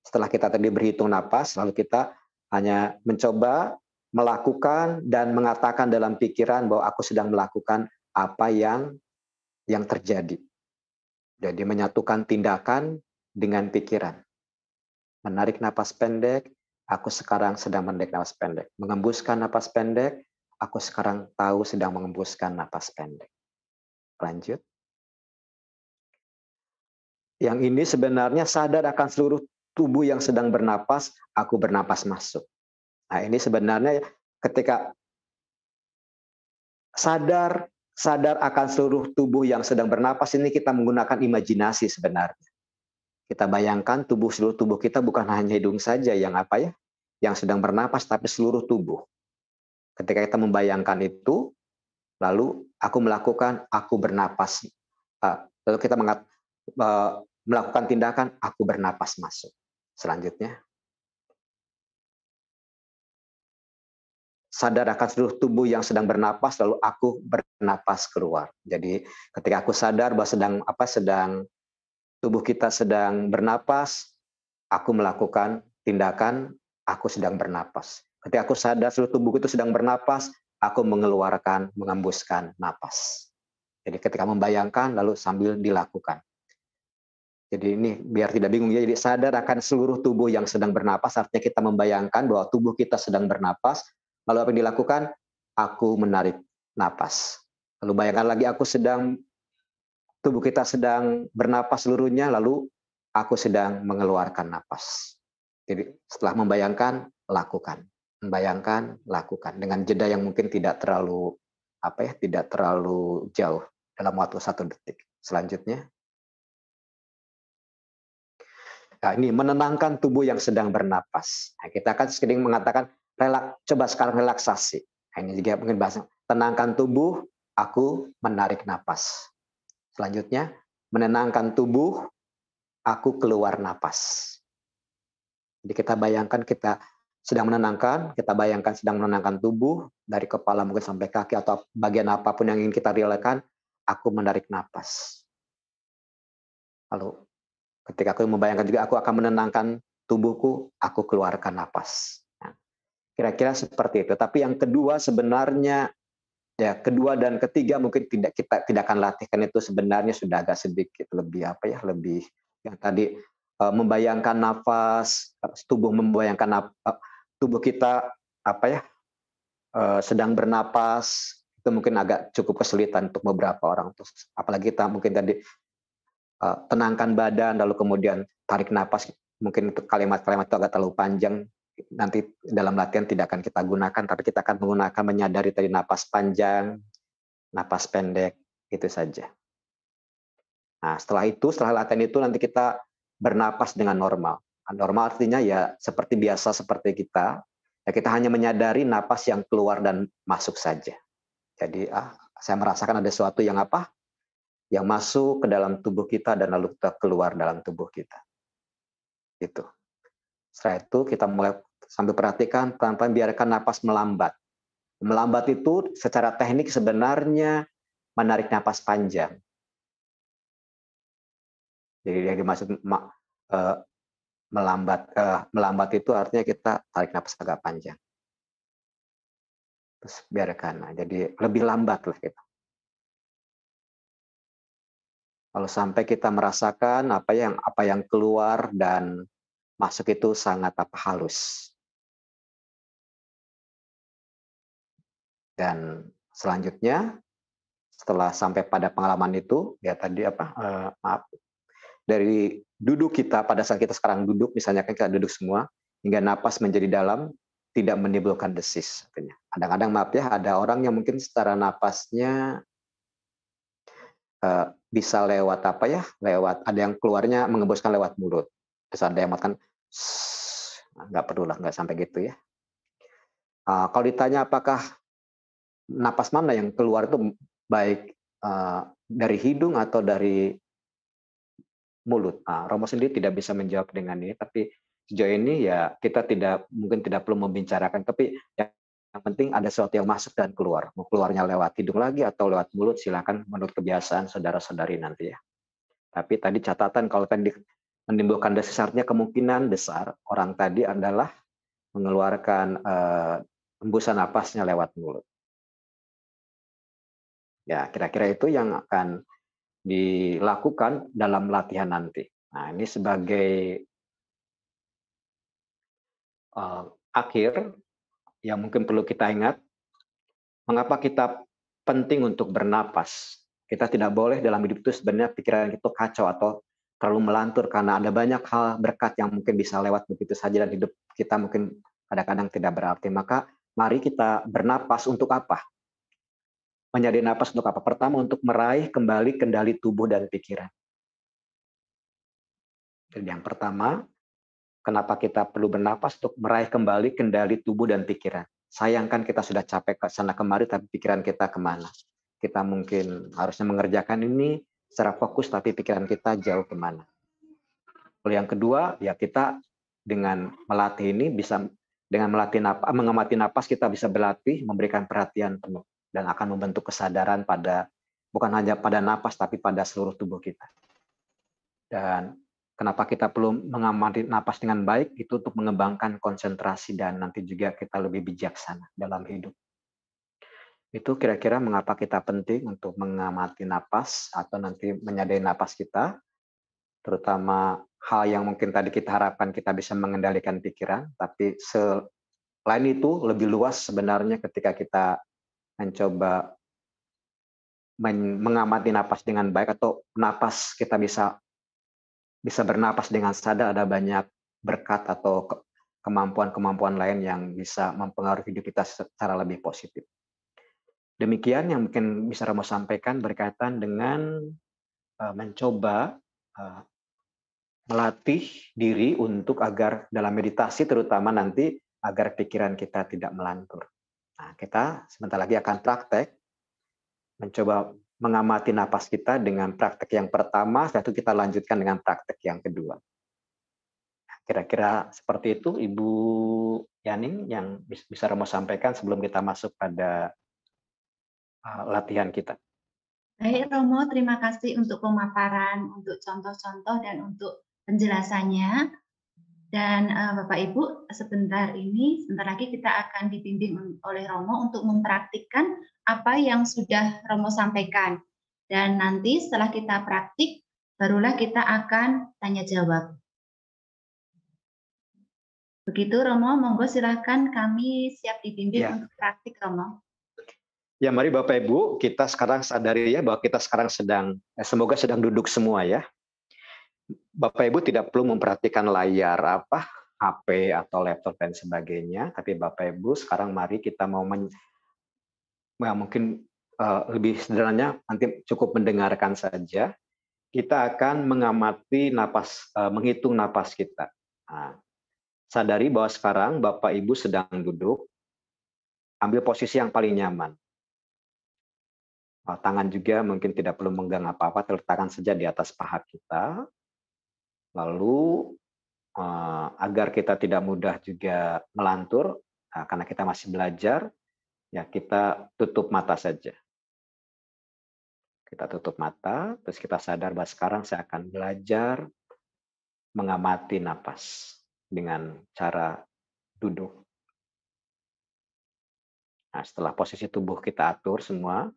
Setelah kita tadi berhitung napas, lalu kita hanya mencoba melakukan dan mengatakan dalam pikiran bahwa aku sedang melakukan apa yang terjadi. Jadi menyatukan tindakan dengan pikiran. Menarik napas pendek, aku sekarang sedang menarik napas pendek. Mengembuskan napas pendek, aku sekarang tahu sedang mengembuskan napas pendek. Lanjut. Yang ini sebenarnya sadar akan seluruh tubuh yang sedang bernapas, aku bernapas masuk. Nah, ini sebenarnya ketika sadar sadar akan seluruh tubuh yang sedang bernapas ini kita menggunakan imajinasi sebenarnya. Kita bayangkan seluruh tubuh kita bukan hanya hidung saja yang yang sedang bernapas, tapi seluruh tubuh. Ketika kita membayangkan itu, lalu aku bernapas. Lalu kita melakukan tindakan, aku bernapas masuk. Selanjutnya, sadar akan seluruh tubuh yang sedang bernapas, lalu aku bernapas keluar. Jadi ketika aku sadar bahwa tubuh kita sedang bernapas, aku melakukan tindakan, aku sedang bernapas. Ketika aku sadar seluruh tubuh itu sedang bernapas, aku mengembuskan napas. Jadi ketika membayangkan, lalu sambil dilakukan. Jadi ini biar tidak bingung ya, jadi sadar akan seluruh tubuh yang sedang bernapas, artinya kita membayangkan bahwa tubuh kita sedang bernapas, lalu apa yang dilakukan? Aku menarik napas. Lalu bayangkan lagi tubuh kita sedang bernapas seluruhnya, lalu aku sedang mengeluarkan napas. Jadi setelah membayangkan, lakukan. Membayangkan, lakukan. Dengan jeda yang mungkin tidak terlalu jauh dalam waktu 1 detik. Selanjutnya. Nah, ini menenangkan tubuh yang sedang bernapas. Nah, kita akan sering mengatakan, coba sekarang relaksasi. Nah, ini juga mungkin bahasa, tenangkan tubuh, aku menarik napas. Selanjutnya, menenangkan tubuh, aku keluar napas. Jadi kita bayangkan kita sedang menenangkan tubuh, dari kepala mungkin sampai kaki, atau bagian apapun yang ingin kita relakskan, aku menarik napas. Lalu ketika aku membayangkan juga aku akan menenangkan tubuhku, aku keluarkan napas. Nah, kira-kira seperti itu. Tapi yang kedua sebenarnya, kedua dan ketiga mungkin kita tidak akan latihkan, itu sebenarnya sudah agak sedikit lebih lebih yang tadi membayangkan nafas, tubuh kita sedang bernapas, itu mungkin agak cukup kesulitan untuk beberapa orang. Terus apalagi kita mungkin tadi tenangkan badan, lalu kemudian tarik napas, mungkin untuk kalimat-kalimat itu agak terlalu panjang, nanti dalam latihan tidak akan kita gunakan, tapi kita akan menggunakan menyadari tadi napas panjang, napas pendek, itu saja. Nah, setelah latihan itu nanti kita bernapas dengan normal. Normal artinya ya seperti biasa, seperti kita, ya kita hanya menyadari napas yang keluar dan masuk saja. Jadi saya merasakan ada sesuatu yang yang masuk ke dalam tubuh kita dan lalu kita keluar dalam tubuh kita. Itu. Setelah itu kita mulai sambil perhatikan, pelan-pelan biarkan napas melambat. Melambat itu secara teknik sebenarnya menarik napas panjang. Jadi yang dimaksud melambat itu artinya kita tarik napas agak panjang. Terus biarkan. Jadi lebih lambat lah kita. Kalau sampai kita merasakan apa yang keluar dan masuk itu sangat halus. Dan selanjutnya setelah sampai pada pengalaman itu, ya tadi dari duduk kita pada saat kita sekarang duduk, misalnya kan kita duduk semua, hingga napas menjadi dalam, tidak menimbulkan desis. Kadang-kadang ada orang yang mungkin secara napasnya bisa lewat ada yang keluarnya mengembuskan lewat mulut. Terus ada yang makan, nggak perlu lah, nggak sampai gitu ya. Kalau ditanya apakah napas mana yang keluar itu baik dari hidung atau dari mulut. Romo sendiri tidak bisa menjawab dengan ini, tapi sejauh ini ya kita mungkin tidak perlu membicarakan, tapi yang penting ada sesuatu yang masuk dan keluar. Mau keluarnya lewat hidung lagi atau lewat mulut, silakan menurut kebiasaan saudara-saudari nanti ya. Tapi tadi catatan kalau tadi menimbulkan desis, artinya kemungkinan besar orang tadi adalah mengeluarkan hembusan napasnya lewat mulut. Ya, kira-kira itu yang akan dilakukan dalam latihan nanti. Nah, ini sebagai akhir yang mungkin perlu kita ingat, mengapa kita penting untuk bernapas. Kita tidak boleh dalam hidup itu sebenarnya pikiran itu kacau atau terlalu melantur, karena ada banyak hal berkat yang mungkin bisa lewat begitu saja dan hidup kita mungkin kadang-kadang tidak berarti. Maka mari kita bernapas untuk apa? menyadari napas untuk apa? Pertama, untuk meraih kembali kendali tubuh dan pikiran. Jadi yang pertama, kenapa kita perlu bernapas? Untuk meraih kembali kendali tubuh dan pikiran. Sayangkan kita sudah capek ke sana kemari, tapi pikiran kita kemana? Kita mungkin harusnya mengerjakan ini secara fokus, tapi pikiran kita jauh kemana? Lalu yang kedua, ya kita dengan melatih ini bisa, dengan melatih napas, mengamati napas, kita bisa berlatih memberikan perhatian penuh dan akan membentuk kesadaran pada, bukan hanya pada napas, tapi pada seluruh tubuh kita. Dan kenapa kita perlu mengamati napas dengan baik, itu untuk mengembangkan konsentrasi dan nanti juga kita lebih bijaksana dalam hidup. Itu kira-kira mengapa kita penting untuk mengamati napas atau nanti menyadari napas kita, terutama hal yang mungkin tadi kita harapkan kita bisa mengendalikan pikiran, tapi selain itu lebih luas sebenarnya ketika kita mencoba mengamati napas dengan baik, atau napas kita bisa bernapas dengan sadar, ada banyak berkat atau kemampuan-kemampuan lain yang bisa mempengaruhi hidup kita secara lebih positif. Demikian yang mungkin bisa Romo sampaikan berkaitan dengan mencoba melatih diri untuk agar dalam meditasi terutama nanti agar pikiran kita tidak melantur. Nah, kita sebentar lagi akan praktek mencoba mengamati napas kita dengan praktek yang pertama, setelah itu kita lanjutkan dengan praktek yang kedua. Kira-kira seperti itu, Ibu Yani, yang bisa Romo sampaikan sebelum kita masuk pada latihan kita. Baik Romo, terima kasih untuk pemaparan, untuk contoh-contoh dan untuk penjelasannya. Dan Bapak Ibu, sebentar lagi kita akan dibimbing oleh Romo untuk mempraktikkan apa yang sudah Romo sampaikan. Dan nanti setelah kita praktik, barulah kita akan tanya jawab. Begitu Romo, monggo silahkan, kami siap dibimbing untuk praktik Romo. Ya, mari Bapak Ibu, kita sekarang sadari ya bahwa kita sekarang semoga sedang duduk semua ya. Bapak Ibu tidak perlu memperhatikan layar HP atau laptop dan sebagainya, tapi Bapak Ibu sekarang mari kita mau mungkin lebih sederhananya nanti cukup mendengarkan saja. Kita akan mengamati napas, menghitung napas kita. Nah, sadari bahwa sekarang Bapak Ibu sedang duduk, ambil posisi yang paling nyaman. Tangan juga mungkin tidak perlu memegang apa-apa, terletakkan saja di atas paha kita. Lalu agar kita tidak mudah juga melantur, karena kita masih belajar, ya kita tutup mata saja. Kita tutup mata, terus kita sadar bahwa sekarang saya akan belajar mengamati napas dengan cara duduk. Nah, setelah posisi tubuh kita atur semua,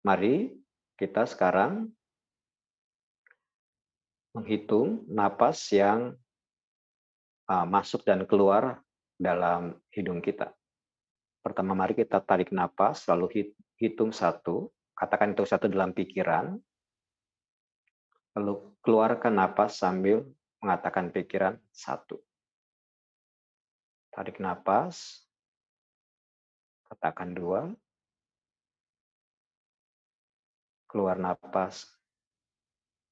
mari kita sekarang menghitung napas yang masuk dan keluar dalam hidung kita. Pertama, mari kita tarik napas, lalu hitung 1, katakan itu 1 dalam pikiran, lalu keluarkan napas sambil mengatakan pikiran 1. Tarik napas, katakan 2, keluar napas,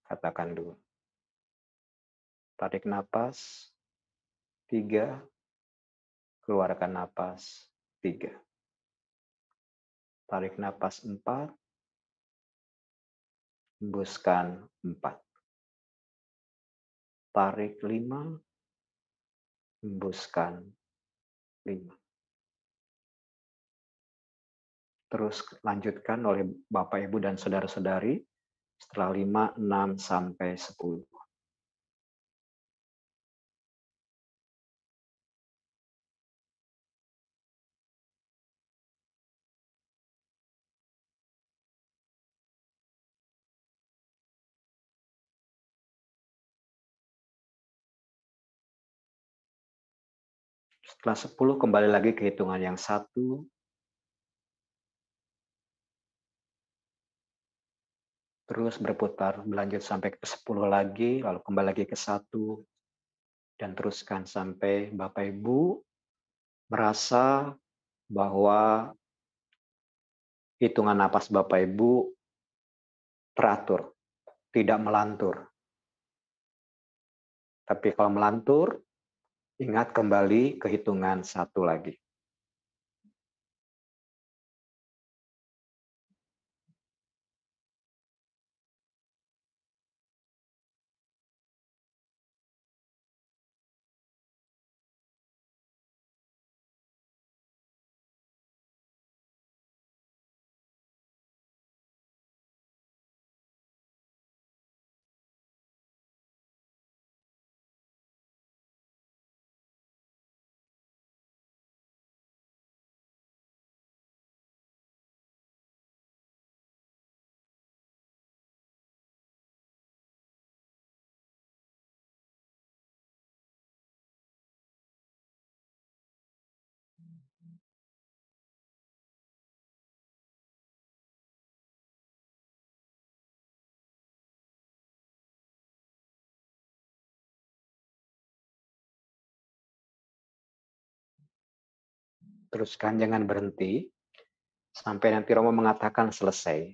katakan 2. Tarik napas, 3, keluarkan napas, 3. Tarik napas 4, hembuskan 4. Tarik 5, hembuskan 5. Terus lanjutkan oleh Bapak, Ibu, dan saudara-saudari setelah 5, 6, sampai 10. Setelah 10, kembali lagi ke hitungan yang 1, terus berputar, berlanjut sampai ke 10 lagi, lalu kembali lagi ke 1, dan teruskan sampai Bapak Ibu merasa bahwa hitungan napas Bapak Ibu teratur, tidak melantur. Tapi kalau melantur, ingat kembali ke hitungan 1 lagi. Teruskan, jangan berhenti sampai nanti Romo mengatakan selesai.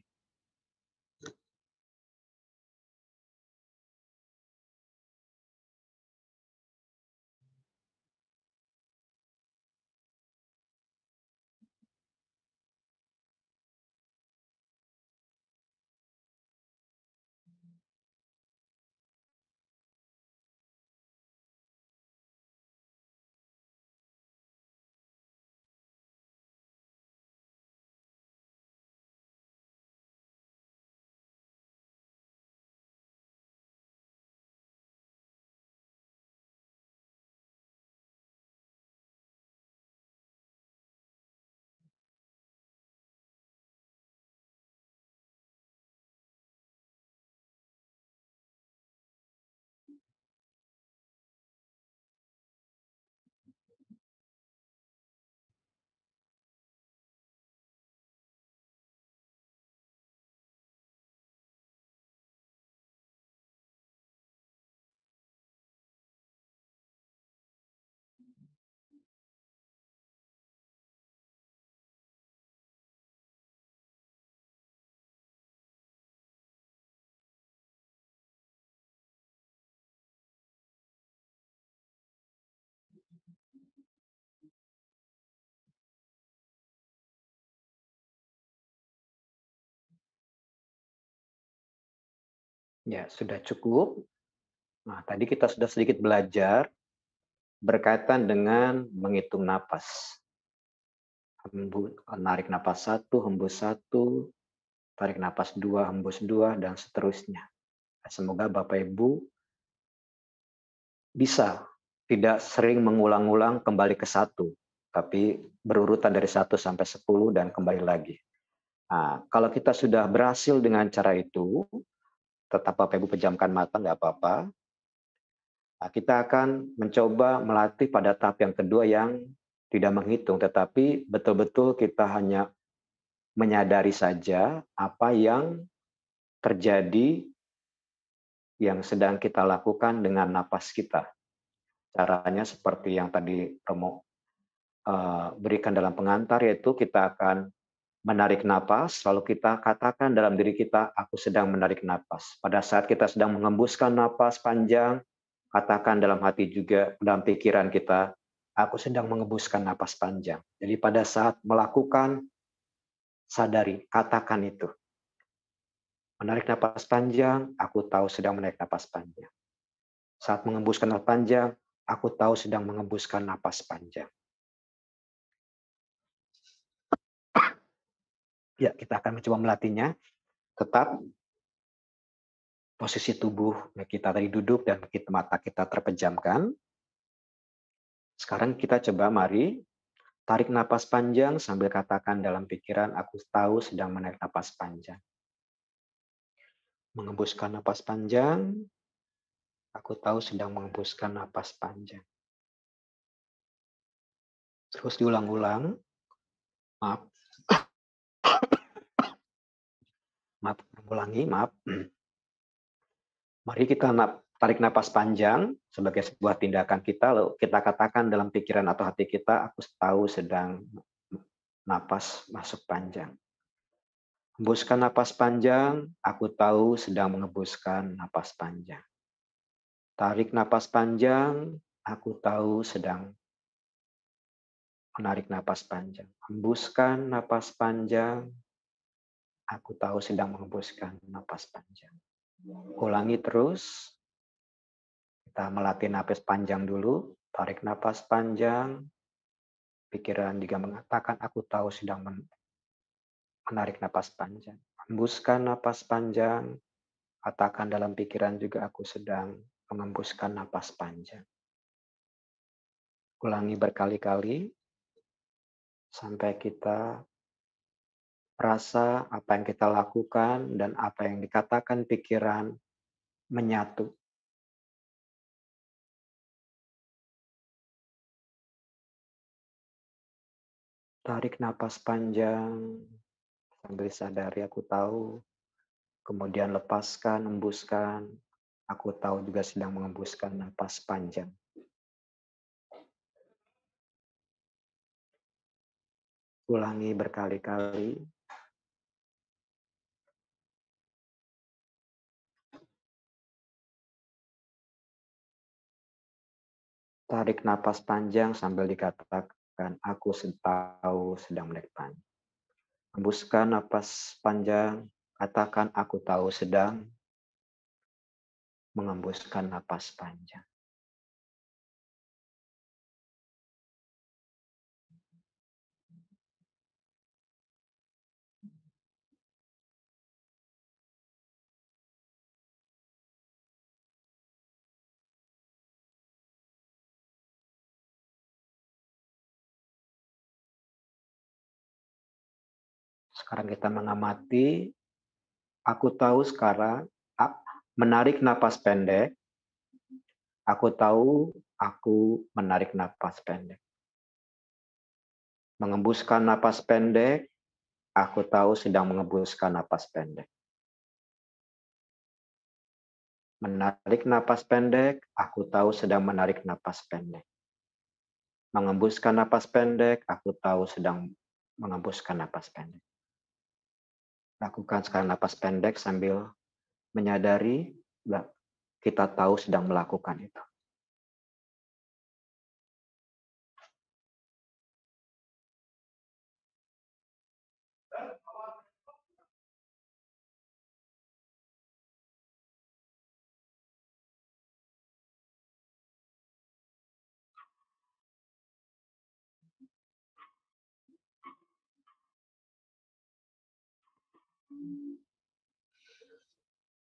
Ya, sudah cukup. Nah, tadi kita sudah sedikit belajar berkaitan dengan menghitung napas. Narik napas 1, hembus 1, tarik napas 2, hembus 2, dan seterusnya. Semoga Bapak Ibu bisa tidak sering mengulang-ulang kembali ke 1, tapi berurutan dari 1 sampai 10 dan kembali lagi. Nah, kalau kita sudah berhasil dengan cara itu, tetap Bapak Ibu pejamkan mata, nggak apa-apa. Nah, kita akan mencoba melatih pada tahap yang kedua yang tidak menghitung, tetapi betul-betul kita hanya menyadari saja apa yang terjadi yang sedang kita lakukan dengan napas kita. Caranya seperti yang tadi Romo berikan dalam pengantar, yaitu kita akan menarik napas, lalu kita katakan dalam diri kita, aku sedang menarik napas. Pada saat kita sedang mengembuskan napas panjang, katakan dalam hati juga, dalam pikiran kita, aku sedang mengembuskan napas panjang. Jadi pada saat melakukan, sadari, katakan itu. Menarik napas panjang, aku tahu sedang menarik napas panjang. Saat mengembuskan napas panjang, aku tahu sedang mengembuskan napas panjang. Ya, kita akan mencoba melatihnya. Tetap posisi tubuh kita tadi duduk dan mata kita terpejamkan. Sekarang kita coba, mari tarik napas panjang sambil katakan dalam pikiran, aku tahu sedang menarik napas panjang. Mengembuskan napas panjang, aku tahu sedang mengembuskan napas panjang. Terus diulang-ulang. Maaf. Maaf, ulangi, maaf. Mari kita tarik napas panjang sebagai sebuah tindakan kita, lalu kita katakan dalam pikiran atau hati kita, aku tahu sedang napas masuk panjang. Hembuskan napas panjang, aku tahu sedang menghembuskan napas panjang. Tarik napas panjang, aku tahu sedang menarik napas panjang. Hembuskan napas panjang, aku tahu sedang menghembuskan napas panjang. Ulangi terus. Kita melatih napas panjang dulu. Tarik napas panjang. Pikiran juga mengatakan aku tahu sedang menarik napas panjang. Hembuskan napas panjang. Katakan dalam pikiran juga aku sedang mengembuskan napas panjang. Ulangi berkali-kali sampai kita rasa apa yang kita lakukan dan apa yang dikatakan pikiran menyatu. Tarik napas panjang sambil sadari aku tahu. Kemudian lepaskan, hembuskan. Aku tahu juga sedang mengembuskan napas panjang. Ulangi berkali-kali. Tarik napas panjang sambil dikatakan, aku tahu sedang menarik panjang. Hembuskan napas panjang, katakan aku tahu sedang mengembuskan napas panjang. Sekarang kita mengamati, aku tahu sekarang menarik napas pendek, aku tahu aku menarik napas pendek. Mengembuskan napas pendek, aku tahu sedang mengembuskan napas pendek. Menarik napas pendek, aku tahu sedang menarik napas pendek. Mengembuskan napas pendek, aku tahu sedang mengembuskan napas pendek. Lakukan sekarang napas pendek sambil menyadari kita tahu sedang melakukan itu.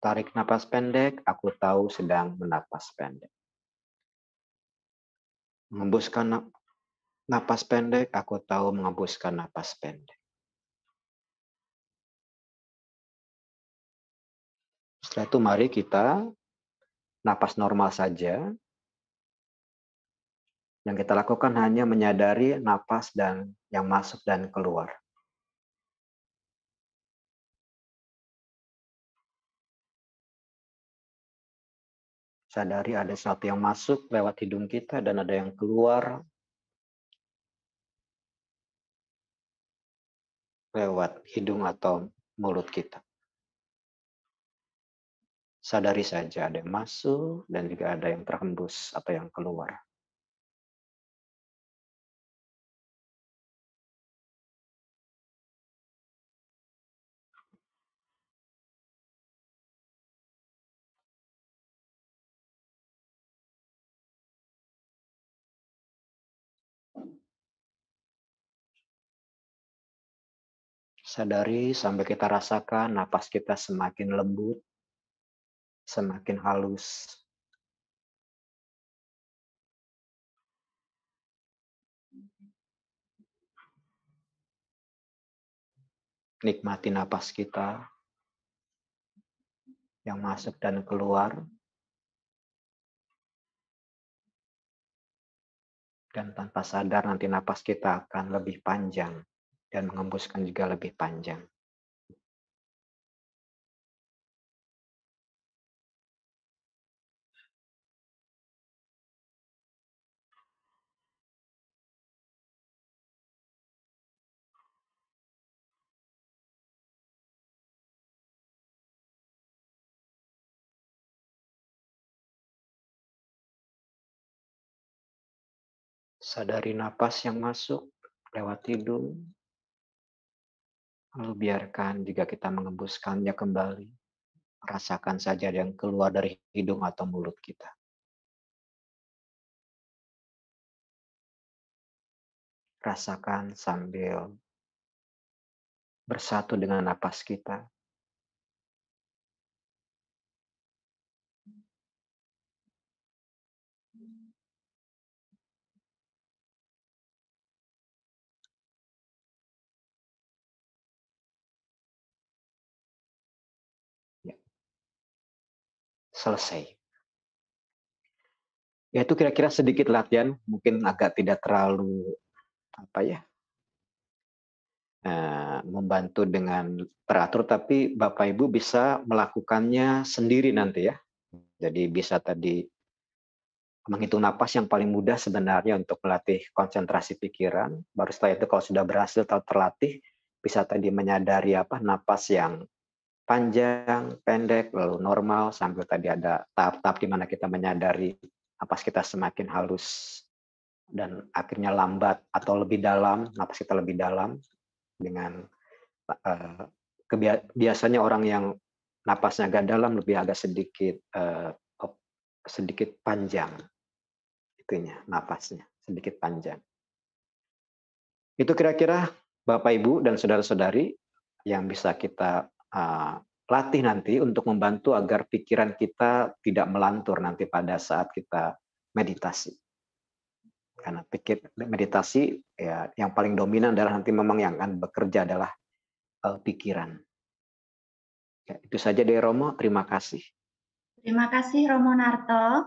Tarik napas pendek, aku tahu sedang menapas pendek. Mengembuskan napas pendek, aku tahu mengembuskan napas pendek. Setelah itu mari kita napas normal saja. Yang kita lakukan hanya menyadari napas dan yang masuk dan keluar. Sadari ada sesuatu yang masuk lewat hidung kita dan ada yang keluar lewat hidung atau mulut kita. Sadari saja ada yang masuk dan juga ada yang terhembus atau yang keluar. Sadari sampai kita rasakan napas kita semakin lembut, semakin halus. Nikmati napas kita yang masuk dan keluar. Dan tanpa sadar nanti napas kita akan lebih panjang dan mengembuskan juga lebih panjang. Sadari napas yang masuk lewat hidung, lalu biarkan jika kita mengembuskannya kembali. Rasakan saja yang keluar dari hidung atau mulut kita. Rasakan sambil bersatu dengan napas kita. Ya. Selesai. Ya, itu kira-kira sedikit latihan, mungkin agak tidak terlalu membantu dengan teratur, tapi Bapak Ibu bisa melakukannya sendiri nanti ya. Jadi bisa tadi menghitung napas yang paling mudah sebenarnya untuk melatih konsentrasi pikiran. Baru setelah itu kalau sudah berhasil terlatih, bisa tadi menyadari napas yang panjang, pendek, lalu normal, sambil tadi ada tahap-tahap di mana kita menyadari napas kita semakin halus dan akhirnya lambat atau lebih dalam, napas kita lebih dalam dengan biasanya orang yang napasnya agak dalam lebih agak sedikit panjang, itunya napasnya sedikit panjang. Itu kira-kira Bapak Ibu dan saudara-saudari yang bisa kita latih nanti untuk membantu agar pikiran kita tidak melantur nanti pada saat kita meditasi. Karena meditasi ya yang paling dominan adalah nanti memang yang akan bekerja adalah pikiran. Ya, itu saja dari Romo, terima kasih. Terima kasih Romo Narto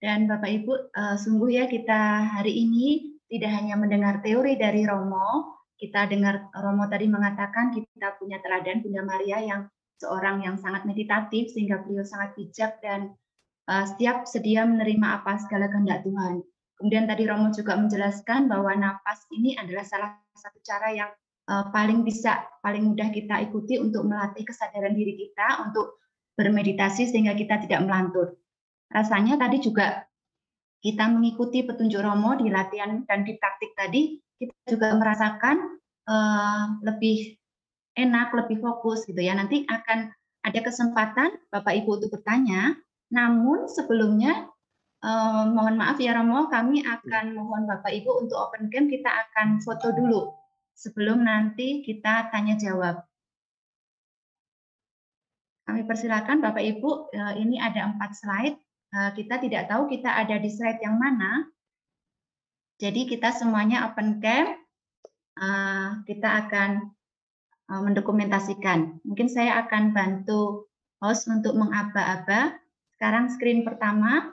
dan Bapak Ibu, sungguh ya kita hari ini tidak hanya mendengar teori dari Romo, kita dengar Romo tadi mengatakan kita punya teladan Bunda Maria yang seorang yang sangat meditatif sehingga beliau sangat bijak dan siap sedia menerima apa segala kehendak Tuhan. Kemudian tadi Romo juga menjelaskan bahwa napas ini adalah salah satu cara yang paling mudah kita ikuti untuk melatih kesadaran diri kita untuk bermeditasi sehingga kita tidak melantur. Rasanya tadi juga kita mengikuti petunjuk Romo di latihan dan di praktik tadi, kita juga merasakan lebih enak, lebih fokus gitu ya. Nanti akan ada kesempatan Bapak Ibu untuk bertanya, namun sebelumnya mohon maaf ya Romo, kami akan mohon Bapak Ibu untuk open cam, kita akan foto dulu sebelum nanti kita tanya jawab. Kami persilakan Bapak Ibu, ini ada 4 slide. Kita tidak tahu kita ada di slide yang mana. Jadi kita semuanya open cam, kita akan mendokumentasikan. Mungkin saya akan bantu host untuk mengaba-aba. Sekarang screen pertama.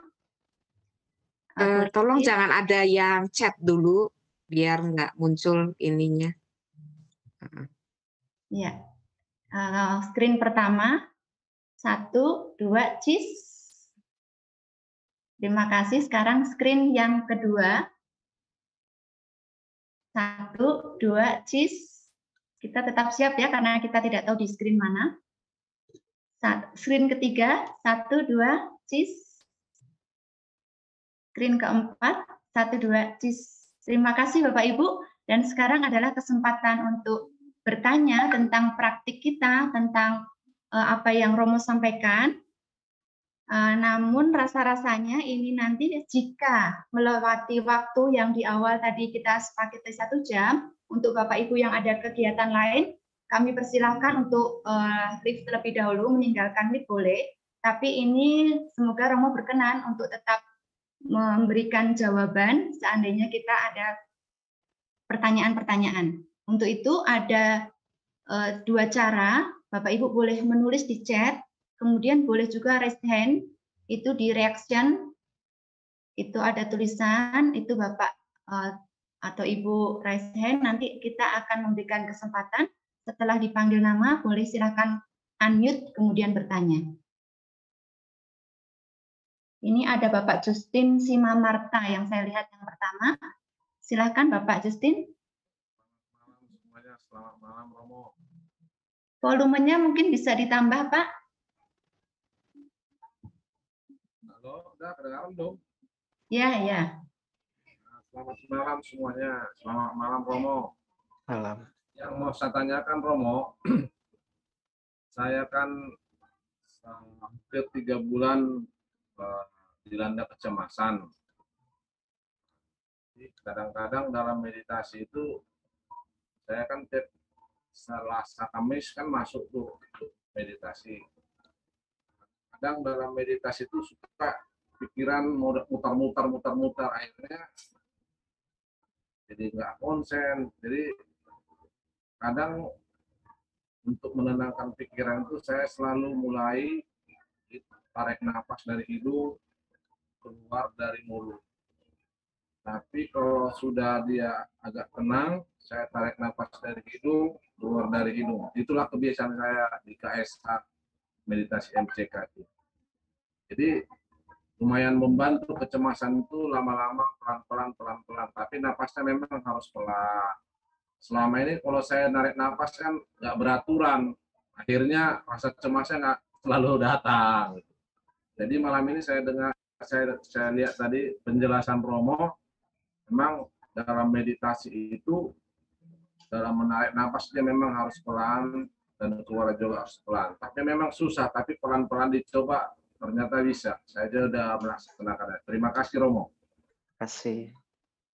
Tolong jangan ada yang chat dulu, biar nggak muncul ininya. Ya, screen pertama. 1, 2, cheese. Terima kasih. Sekarang screen yang kedua. 1, 2, cheese. Kita tetap siap ya, karena kita tidak tahu di screen mana. Screen ketiga, 1, 2, cheese. Screen keempat, 1, 2, cheese. Terima kasih Bapak Ibu. Dan sekarang adalah kesempatan untuk bertanya tentang praktik kita, tentang apa yang Romo sampaikan. Namun rasa-rasanya ini nanti jika melewati waktu yang di awal tadi kita sepakati 1 jam, untuk Bapak Ibu yang ada kegiatan lain, kami persilahkan untuk lift terlebih dahulu, meninggalkan lift boleh. Tapi ini semoga Romo berkenan untuk tetap memberikan jawaban seandainya kita ada pertanyaan-pertanyaan. Untuk itu ada 2 cara, Bapak Ibu boleh menulis di chat, kemudian boleh juga raise hand, itu di reaction, itu ada tulisan, itu Bapak atau Ibu raise hand, nanti kita akan memberikan kesempatan, setelah dipanggil nama, boleh silakan unmute, kemudian bertanya. Ini ada Bapak Justin Simamarta yang saya lihat yang pertama. Silakan Bapak Justin. Selamat malam semuanya, selamat malam Romo. Volumenya mungkin bisa ditambah Pak. Halo, udah kedengaran dong? Ya, ya. Nah, Selamat malam semuanya. Selamat malam Romo. Malam. Yang mau saya tanyakan Romo, saya kan hampir 3 bulan dilanda kecemasan. Kadang-kadang dalam meditasi itu saya kan Selasa Kamis kan masuk tuh meditasi. Kadang dalam meditasi itu suka pikiran muter-muter, akhirnya jadi nggak konsen. Jadi kadang untuk menenangkan pikiran itu saya selalu mulai tarik nafas dari hidung, keluar dari mulut. Tapi kalau sudah dia agak tenang, saya tarik nafas dari hidung, keluar dari hidung. Itulah kebiasaan saya di KSA meditasi MCK. Jadi lumayan membantu kecemasan itu lama-lama pelan-pelan. Tapi napasnya memang harus pelan. Selama ini kalau saya narik napas kan nggak beraturan. Akhirnya rasa cemasnya nggak selalu datang. Jadi malam ini saya lihat tadi penjelasan Romo, memang dalam meditasi itu dalam menarik napas dia memang harus pelan dan keluar juga harus pelan. Tapi memang susah, tapi pelan-pelan dicoba ternyata bisa. Saya sudah melaksanakannya. Terima kasih Romo. Terima kasih.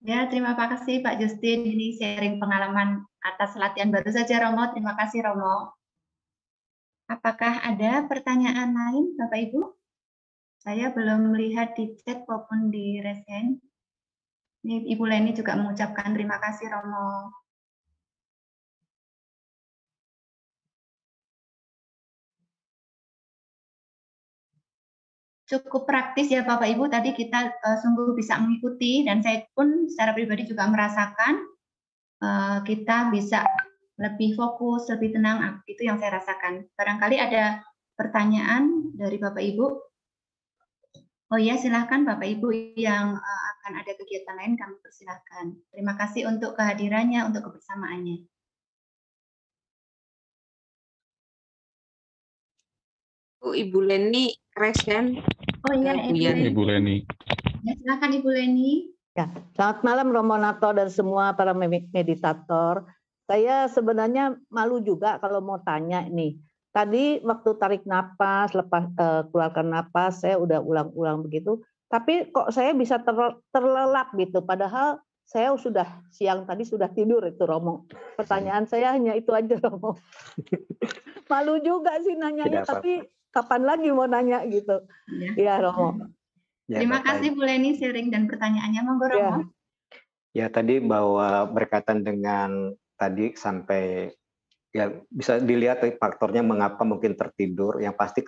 Ya, terima kasih Pak Justin. Ini sharing pengalaman atas latihan baru saja Romo. Terima kasih Romo. Apakah ada pertanyaan lain Bapak Ibu? Saya belum melihat di chat maupun di raise hand. Ini Ibu Leni juga mengucapkan terima kasih Romo. Cukup praktis ya Bapak Ibu, tadi kita sungguh bisa mengikuti dan saya pun secara pribadi juga merasakan kita bisa lebih fokus, lebih tenang, itu yang saya rasakan. Barangkali ada pertanyaan dari Bapak Ibu. Oh ya, silahkan Bapak Ibu yang akan ada kegiatan lain kami persilahkan. Terima kasih untuk kehadirannya, untuk kebersamaannya. Ibu Leni, resen. Oh iya, Ibu Leni. Ya, silakan Ibu Leni. Ya, selamat malam Romo Narto dan semua para meditator. Saya sebenarnya malu juga kalau mau tanya nih. Tadi waktu tarik napas, lepas keluarkan napas, saya udah ulang-ulang begitu. Tapi kok saya bisa terlelap gitu. Padahal saya sudah siang tadi sudah tidur itu Romo. Pertanyaan saya hanya itu aja Romo. Malu juga sih nanyanya, tapi kapan lagi mau nanya gitu. Iya Romo. Ya, terima kasih Bu Leni sharing dan pertanyaannya, monggo Romo. Ya tadi bahwa berkaitan dengan tadi sampai ya bisa dilihat faktornya mengapa mungkin tertidur. Yang pasti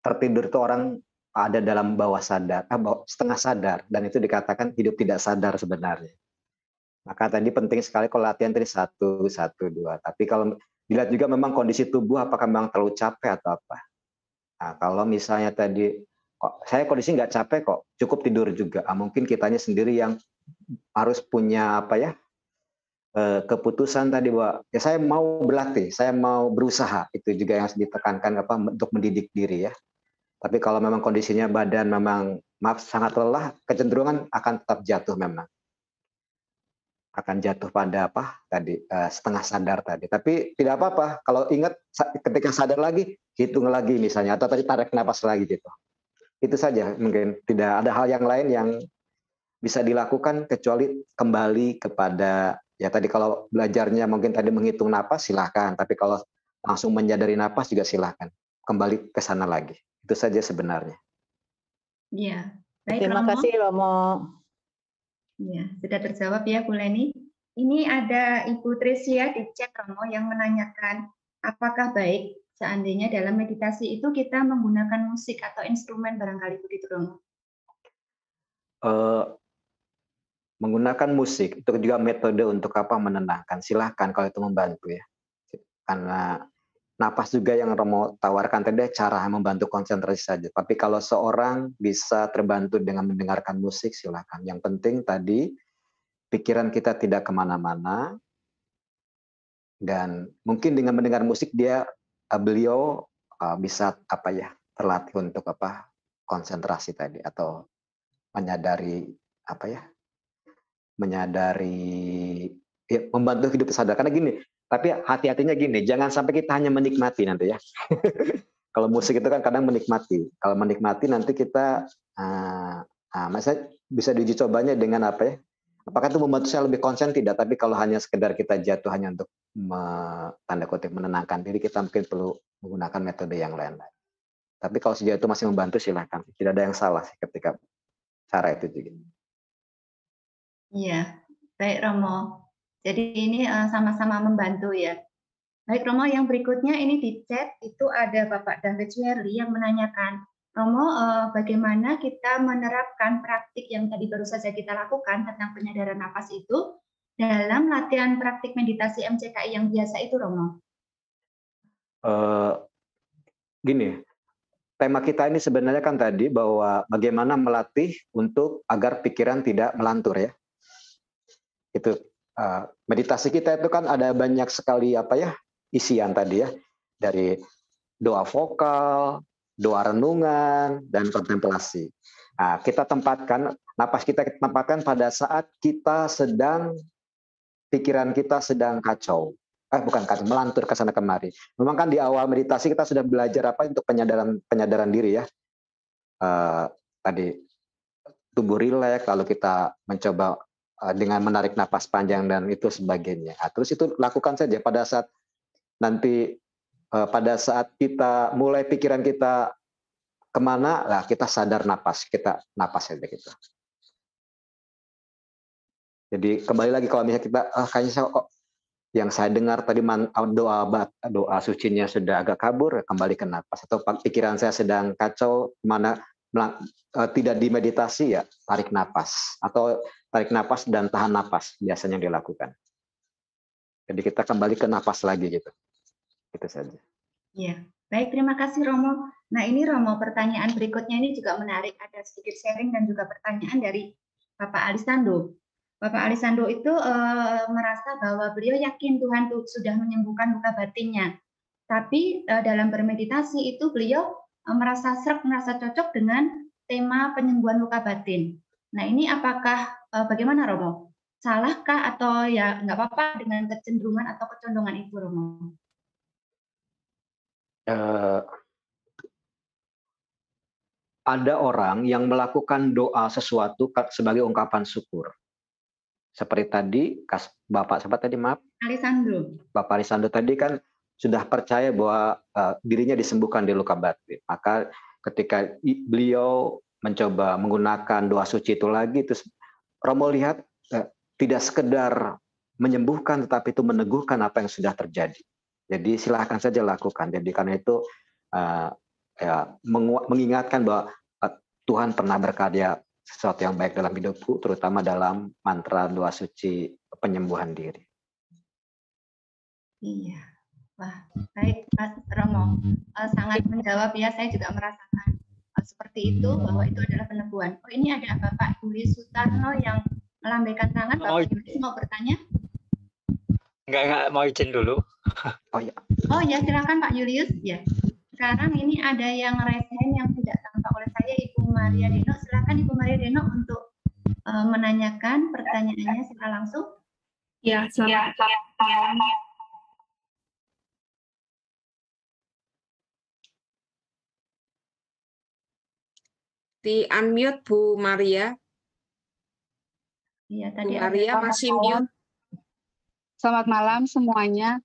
tertidur itu orang ada dalam bawah sadar, setengah sadar, dan itu dikatakan hidup tidak sadar sebenarnya. Maka tadi penting sekali kalau latihan tadi 1, 2. Tapi kalau dilihat juga memang kondisi tubuh apakah memang terlalu capek atau apa. Nah, kalau misalnya tadi saya kondisi nggak capek kok, cukup tidur juga. Mungkin kitanya sendiri yang harus punya keputusan tadi bahwa ya saya mau berlatih, saya mau berusaha. Itu juga yang harus ditekankan untuk mendidik diri ya. Tapi kalau memang kondisinya badan memang sangat lelah, kecenderungan akan tetap jatuh memang. Akan jatuh pada setengah sadar tadi. Tapi tidak apa-apa kalau ingat ketika sadar lagi, hitung lagi misalnya, atau tadi tarik napas lagi gitu. Itu saja, mungkin tidak ada hal yang lain yang bisa dilakukan kecuali kembali kepada ya tadi kalau belajarnya mungkin tadi menghitung napas silahkan, tapi kalau langsung menyadari napas juga silahkan kembali ke sana lagi. Itu saja sebenarnya. Iya, baik Terima kasih Romo. Ya, sudah terjawab ya Bu Leni. Ini ada Ibu Tresia di chat Romo yang menanyakan apakah baik seandainya dalam meditasi itu kita menggunakan musik atau instrumen barangkali begitu Romo? Menggunakan musik itu juga metode untuk menenangkan. Silahkan kalau itu membantu ya. Karena napas juga yang Romo tawarkan tadi cara membantu konsentrasi saja. Tapi kalau seorang bisa terbantu dengan mendengarkan musik silahkan. Yang penting tadi pikiran kita tidak kemana-mana dan mungkin dengan mendengar musik beliau bisa terlatih untuk konsentrasi tadi atau menyadari menyadari, ya, membantu hidup sadar. Karena gini, tapi hati-hatinya gini, jangan sampai kita hanya menikmati nanti ya. Kalau musik itu kan kadang menikmati. Kalau menikmati nanti kita, maksudnya bisa diuji cobanya dengan apa ya? Apakah itu membantu saya lebih konsen tidak? Tapi kalau hanya sekedar kita jatuh hanya untuk tanda kutip menenangkan diri, kita mungkin perlu menggunakan metode yang lain. Tapi kalau sejauh itu masih membantu, silakan. Tidak ada yang salah sih ketika cara itu juga. Iya, baik Romo. Jadi ini sama-sama membantu ya. Baik Romo, yang berikutnya ini di chat itu ada Bapak David Suherli yang menanyakan, Romo, bagaimana kita menerapkan praktik yang tadi baru saja kita lakukan tentang penyadaran nafas itu dalam latihan praktik meditasi MCKI yang biasa itu, Romo? Gini, tema kita ini sebenarnya kan tadi bahwa bagaimana melatih untuk agar pikiran tidak melantur ya. Itu meditasi kita itu kan ada banyak sekali apa ya isian tadi ya, dari doa vokal, doa renungan, dan kontemplasi. Nah, kita tempatkan napas kita tempatkan pada saat kita sedang pikiran kita sedang kacau. Bukan kacau, melantur ke sana kemari. Memang kan di awal meditasi kita sudah belajar apa untuk penyadaran diri ya. Tadi tubuh rileks, lalu kita mencoba dengan menarik napas panjang dan itu sebagainya. Nah, terus itu lakukan saja pada saat nanti pada saat kita mulai pikiran kita kemana, lah kita sadar napas, kita napas saja gitu. Jadi kembali lagi kalau misalnya kita kayaknya saya kok yang saya dengar tadi doa sucinya sudah agak kabur, kembali ke napas. Atau pikiran saya sedang kacau, mana tidak dimeditasi ya tarik napas atau tarik napas dan tahan napas biasanya yang dilakukan. Jadi kita kembali ke napas lagi gitu. Itu saja. Iya, baik, terima kasih Romo. Nah ini Romo, pertanyaan berikutnya ini juga menarik, ada sedikit sharing dan juga pertanyaan dari Bapak Alisando. Bapak Alisando itu merasa bahwa beliau yakin Tuhan sudah menyembuhkan luka batinnya, tapi dalam bermeditasi itu beliau merasa sreg, merasa cocok dengan tema penyembuhan luka batin. Nah ini apakah bagaimana Romo? Salahkah atau ya nggak apa-apa dengan kecenderungan atau kecondongan itu Romo? Ada orang yang melakukan doa sesuatu sebagai ungkapan syukur. Seperti tadi, Bapak siapa tadi maaf? Alisando. Bapak Alisando tadi kan sudah percaya bahwa dirinya disembuhkan di luka batin. Maka ketika beliau mencoba menggunakan doa suci itu lagi, terus Romo lihat tidak sekedar menyembuhkan, tetapi itu meneguhkan apa yang sudah terjadi. Jadi silahkan saja lakukan. Jadi karena itu mengingatkan bahwa Tuhan pernah berkarya sesuatu yang baik dalam hidupku, terutama dalam mantra doa suci penyembuhan diri. Iya, wah baik Mas Romo, sangat menjawab ya. Saya juga merasakan seperti itu, bahwa itu adalah peneguhan. Oh ini ada Bapak Yuli Sutarno yang melambaikan tangan. Bapak Yuli mau bertanya? Enggak, mau izin dulu. Oh ya, silakan Pak Julius. Ya. Sekarang ini ada yang raise hand yang tidak tampak oleh saya, Ibu Maria Deno. Silakan Ibu Maria Deno untuk menanyakan pertanyaannya secara langsung. Ya, selamat malam. Di unmute Bu Maria. Iya, Bu Maria masih mute. Selamat malam semuanya.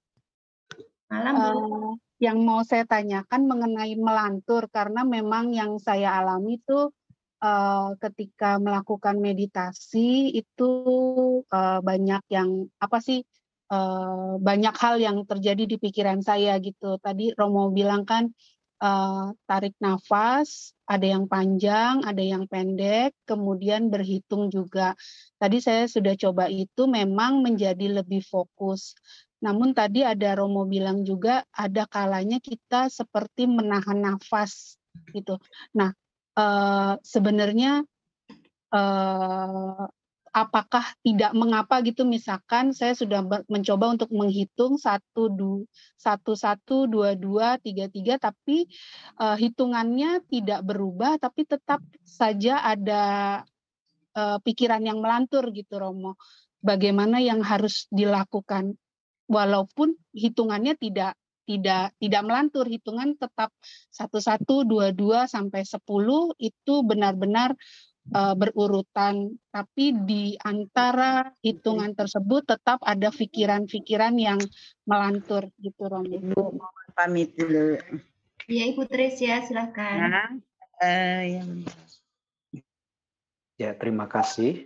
Malam, Bu. Yang mau saya tanyakan mengenai melantur, karena memang yang saya alami itu ketika melakukan meditasi itu banyak yang banyak hal yang terjadi di pikiran saya gitu. Tadi Romo bilang kan tarik nafas, ada yang panjang, ada yang pendek, kemudian berhitung juga. Tadi saya sudah coba itu, memang menjadi lebih fokus. Namun tadi ada Romo bilang juga ada kalanya kita seperti menahan nafas gitu. Nah, sebenarnya apakah tidak mengapa gitu, misalkan saya sudah mencoba untuk menghitung 1, 2, 3, tapi hitungannya tidak berubah, tapi tetap saja ada pikiran yang melantur gitu Romo. Bagaimana yang harus dilakukan walaupun hitungannya tidak melantur, hitungan tetap 11, 22 sampai 10 itu benar-benar berurutan, tapi di antara hitungan tersebut tetap ada pikiran-pikiran yang melantur gitu Romo. Ibu mohon pamit dulu. Ya Ibu Tresia, silakan. Ya, terima kasih.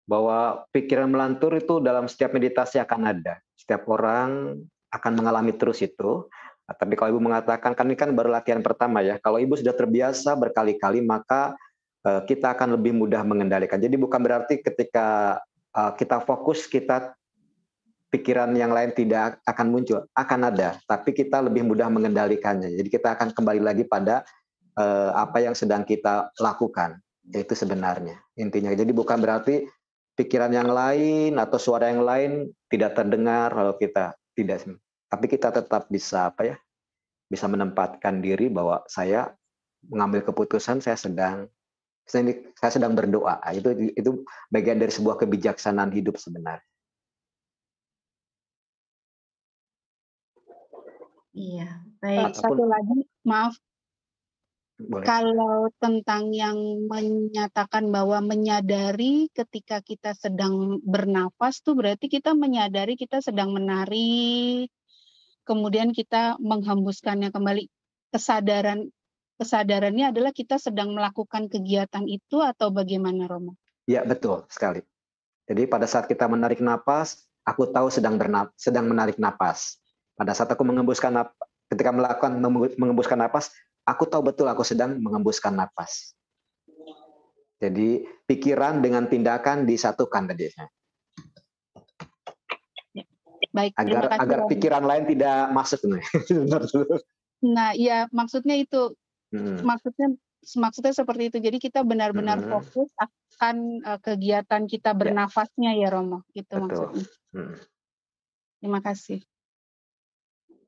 Bahwa pikiran melantur itu dalam setiap meditasi akan ada. Setiap orang akan mengalami terus itu. Tapi kalau Ibu mengatakan, kan ini kan baru latihan pertama ya. Kalau Ibu sudah terbiasa berkali-kali, maka kita akan lebih mudah mengendalikan. Jadi bukan berarti ketika kita fokus, pikiran yang lain tidak akan muncul. Akan ada, tapi kita lebih mudah mengendalikannya. Jadi kita akan kembali lagi pada apa yang sedang kita lakukan. Itu sebenarnya intinya. Jadi bukan berarti pikiran yang lain atau suara yang lain tidak terdengar kalau kita tidak. Tapi kita tetap bisa bisa menempatkan diri bahwa saya mengambil keputusan, saya sedang berdoa. Itu bagian dari sebuah kebijaksanaan hidup sebenarnya. Iya, baik. Satu lagi, maaf. Boleh. Kalau tentang yang menyatakan bahwa menyadari ketika kita sedang bernafas tuh berarti kita menyadari kita sedang menari, kemudian kita menghembuskannya kembali. Kesadarannya adalah kita sedang melakukan kegiatan itu atau bagaimana Romo? Ya, betul sekali. Jadi pada saat kita menarik napas, aku tahu sedang menarik napas. Pada saat aku ketika melakukan mengembuskan napas, aku tahu betul aku sedang mengembuskan napas. Jadi pikiran dengan tindakan disatukan tadi. Baik, agar pikiran lain tidak masuk. Nah, ya maksudnya itu. Maksudnya seperti itu. Jadi kita benar-benar fokus akan kegiatan kita bernafasnya ya Romo. Itu maksudnya. Terima kasih.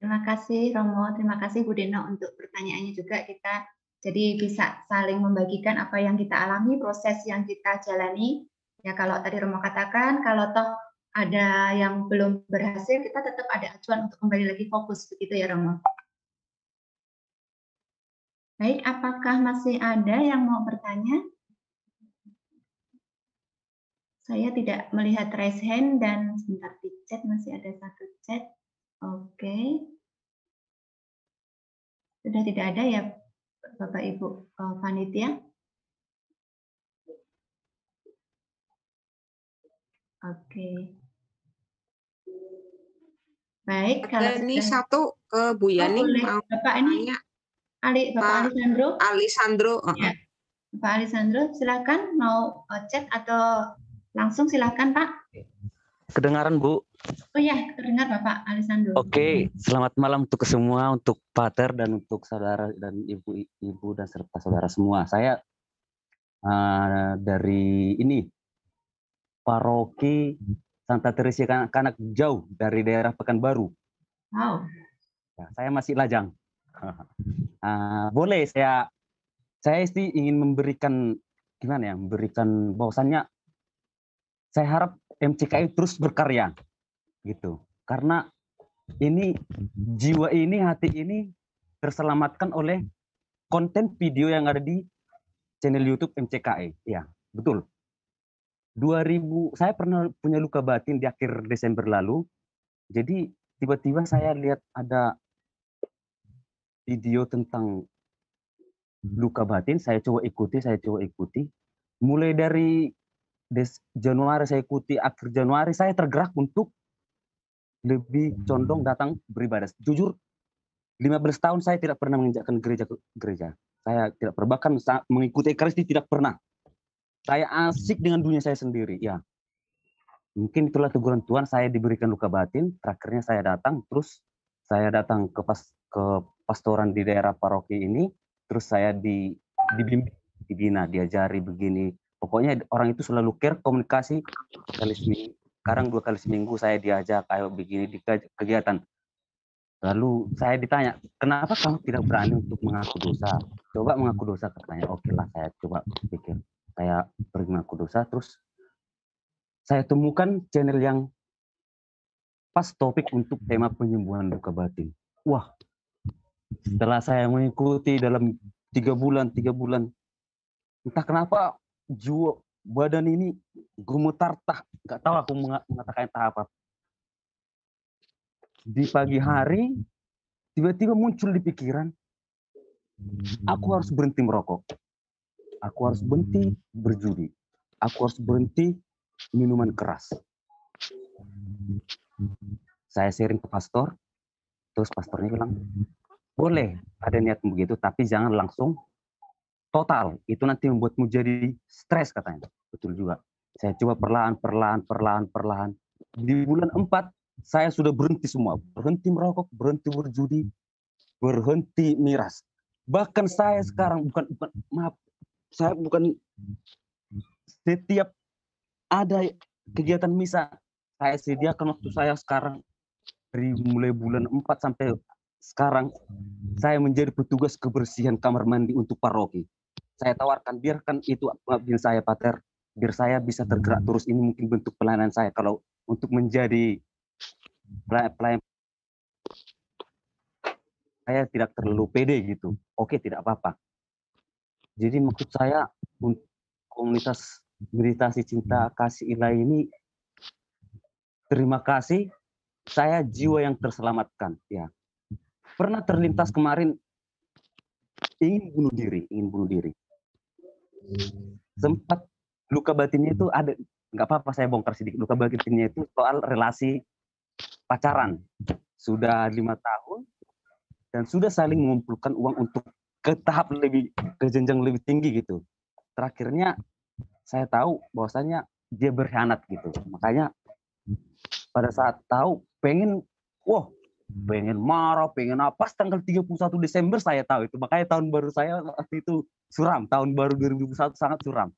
Terima kasih Romo, terima kasih Bu Deno untuk pertanyaannya juga. Kita jadi bisa saling membagikan apa yang kita alami, proses yang kita jalani. Ya kalau tadi Romo katakan, kalau toh ada yang belum berhasil, kita tetap ada acuan untuk kembali lagi fokus, begitu ya Romo. Baik, apakah masih ada yang mau bertanya? Saya tidak melihat raise hand dan sebentar di chat masih ada satu chat. Oke. Sudah tidak ada ya Bapak Ibu panitia? Oke. Baik, kalau ini satu ke Bu Yani mau Bapak ini Bapak Alisandro. Alisandro. Ya. Pak Alisandro, silakan mau chat atau langsung silakan Pak. Kedengaran Bu? Oh ya, terdengar Bapak Alisandro. Oke, selamat malam untuk semua, untuk Pater dan untuk saudara dan ibu dan serta saudara semua. Saya dari ini Paroki Santa Teresia Kanak jauh dari daerah Pekanbaru. Wow. Ya, saya masih lajang. Boleh saya sih ingin memberikan memberikan bahwasannya saya harap MCKI terus berkarya gitu. Karena ini jiwa ini, hati ini terselamatkan oleh konten video yang ada di channel YouTube MCKI. Ya, betul. Saya pernah punya luka batin di akhir Desember lalu. Jadi tiba-tiba saya lihat ada video tentang luka batin, saya coba ikuti. Mulai dari Januari saya ikuti, akhir Januari saya tergerak untuk lebih condong datang beribadah. Jujur, 15 tahun saya tidak pernah menginjakkan gereja. Saya tidak pernah, bahkan mengikuti Ekaristi tidak pernah. Saya asik dengan dunia saya sendiri. Ya, mungkin itulah teguran Tuhan, saya diberikan luka batin. Terakhirnya saya datang ke pastoran di daerah paroki ini. Terus saya dibimbing, dibina, diajari begini. Pokoknya orang itu selalu care, komunikasi sekali seminggu. Sekarang 2 kali seminggu saya diajak kayak begini di kegiatan. Lalu saya ditanya, kenapa kamu tidak berani untuk mengaku dosa? Coba mengaku dosa, katanya. Oke lah, saya coba pikir. Saya mengaku dosa, terus saya temukan channel yang pas topik untuk tema penyembuhan luka batin. Wah, setelah saya mengikuti dalam 3 bulan, entah kenapa jiwa badan ini gemetar, nggak tahu aku mengatakan entah apa. Di pagi hari, tiba-tiba muncul di pikiran, aku harus berhenti merokok. Aku harus berhenti berjudi. Aku harus berhenti minuman keras. Saya sharing ke pastor, terus pastornya bilang, boleh ada niat begitu, tapi jangan langsung total. Itu nanti membuatmu jadi stres katanya. Betul juga. Saya coba perlahan. Di bulan 4, saya sudah berhenti semua. Berhenti merokok, berhenti berjudi, berhenti miras. Bahkan saya sekarang bukan setiap ada kegiatan misa, saya sediakan waktu saya sekarang dari mulai bulan 4 sampai sekarang, saya menjadi petugas kebersihan kamar mandi untuk paroki. Saya tawarkan, biarkan itu pengabdian saya, Pater, biar saya bisa tergerak terus. Ini mungkin bentuk pelayanan saya. Kalau untuk menjadi pelayan, saya tidak terlalu pede gitu. Oke, tidak apa-apa. Jadi maksud saya, untuk komunitas meditasi cinta kasih ilahi ini, terima kasih, saya jiwa yang terselamatkan. Ya, pernah terlintas kemarin ingin bunuh diri. Sempat luka batinnya itu ada, nggak apa-apa saya bongkar sedikit. Luka batinnya itu soal relasi pacaran. Sudah 5 tahun dan sudah saling mengumpulkan uang untuk ke jenjang lebih tinggi gitu. Terakhirnya saya tahu bahwasanya dia berkhianat gitu. Makanya pada saat tahu pengen marah, pengen apa, tanggal 31 Desember saya tahu itu. Makanya tahun baru saya waktu itu suram, tahun baru 2021 sangat suram.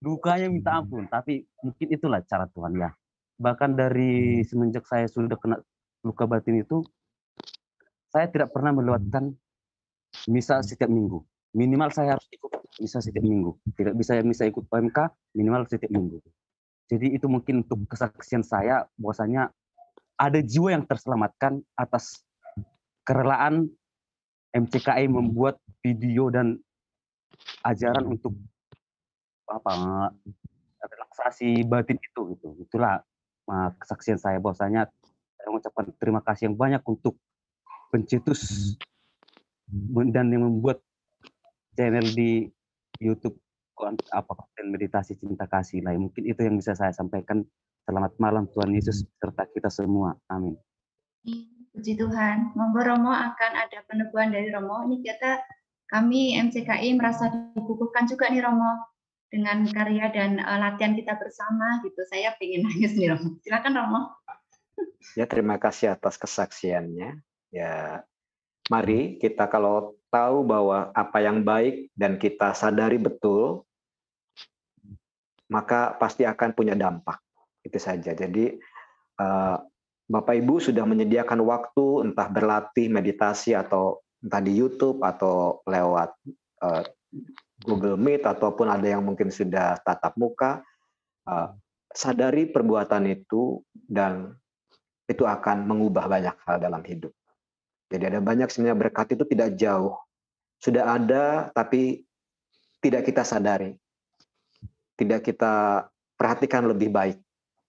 Dukanya minta ampun, tapi mungkin itulah cara Tuhan ya. Bahkan dari semenjak saya sudah kena luka batin itu, saya tidak pernah melewatkan misa setiap minggu. Minimal saya harus ikut misa setiap minggu. Tidak bisa misa ikut PMK, minimal setiap minggu. Jadi itu mungkin untuk kesaksian saya bahwasanya ada jiwa yang terselamatkan atas kerelaan MCKI membuat video dan ajaran untuk relaksasi batin itu gitu. Itulah kesaksian saya bahwasanya saya mengucapkan terima kasih yang banyak untuk pencetus dan yang membuat channel di YouTube konten meditasi cinta kasih lain. Mungkin itu yang bisa saya sampaikan. Selamat malam Tuhan Yesus serta kita semua. Amin. Puji Tuhan. Monggo Romo akan ada peneguhan dari Romo. Ini kami MCKI merasa dikukuhkan juga nih Romo dengan karya dan latihan kita bersama gitu. Saya pengen nangis nih Romo. Silakan Romo. Ya, terima kasih atas kesaksiannya. Ya, mari kita kalau tahu bahwa apa yang baik dan kita sadari betul, maka pasti akan punya dampak. Itu saja. Jadi Bapak Ibu sudah menyediakan waktu entah berlatih meditasi atau entah di YouTube atau lewat Google Meet ataupun ada yang mungkin sudah tatap muka. Sadari perbuatan itu dan itu akan mengubah banyak hal dalam hidup. Jadi ada banyak sebenarnya berkat itu tidak jauh. Sudah ada tapi tidak kita sadari. Tidak kita perhatikan lebih baik.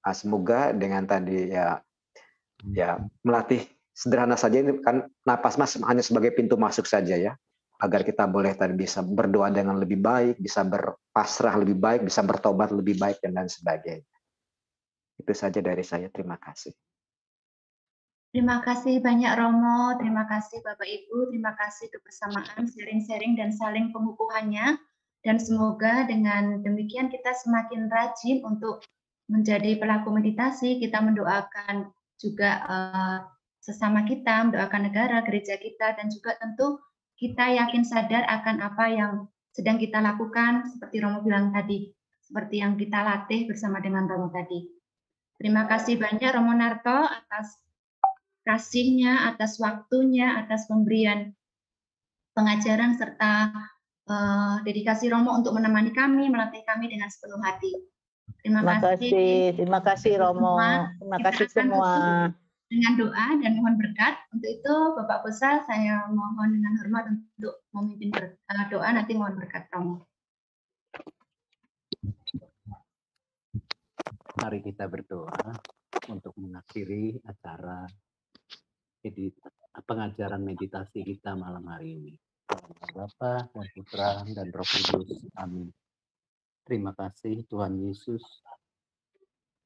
Semoga dengan tadi ya melatih sederhana saja, ini kan napas mas hanya sebagai pintu masuk saja ya, agar kita boleh tadi bisa berdoa dengan lebih baik, bisa berpasrah lebih baik, bisa bertobat lebih baik dan lain sebagainya. Itu saja dari saya. Terima kasih. Terima kasih banyak Romo, terima kasih Bapak Ibu, terima kasih kebersamaan, sharing-sharing dan saling pengukuhannya. Dan semoga dengan demikian kita semakin rajin untuk menjadi pelaku meditasi. Kita mendoakan juga sesama kita, mendoakan negara, gereja kita, dan juga tentu kita yakin sadar akan apa yang sedang kita lakukan, seperti Romo bilang tadi, seperti yang kita latih bersama dengan Romo tadi. Terima kasih banyak Romo Narto atas kasihnya, atas waktunya, atas pemberian pengajaran serta dedikasi Romo untuk menemani kami, melatih kami dengan sepenuh hati. Terima kasih Romo. Terima kasih semua. Dengan doa dan mohon berkat. Untuk itu Bapak Pusat, saya mohon dengan hormat untuk memimpin doa, nanti mohon berkat Romo. Mari kita berdoa untuk mengakhiri acara pengajaran meditasi kita malam hari ini. Bapa dan Putra dan Roh Kudus. Amin. Terima kasih Tuhan Yesus.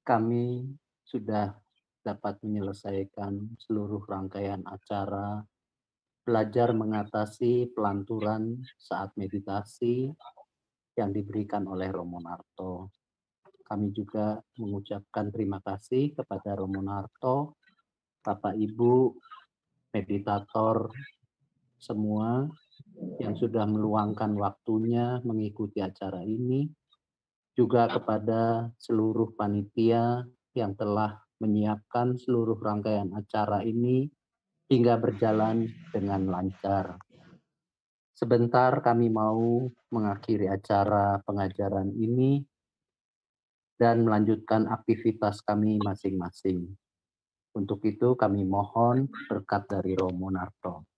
Kami sudah dapat menyelesaikan seluruh rangkaian acara belajar mengatasi pelanturan saat meditasi yang diberikan oleh Romo Narto. Kami juga mengucapkan terima kasih kepada Romo Narto, Bapak Ibu, meditator semua yang sudah meluangkan waktunya mengikuti acara ini, juga kepada seluruh panitia yang telah menyiapkan seluruh rangkaian acara ini hingga berjalan dengan lancar. Sebentar kami mau mengakhiri acara pengajaran ini dan melanjutkan aktivitas kami masing-masing. Untuk itu kami mohon berkat dari Romo Narto.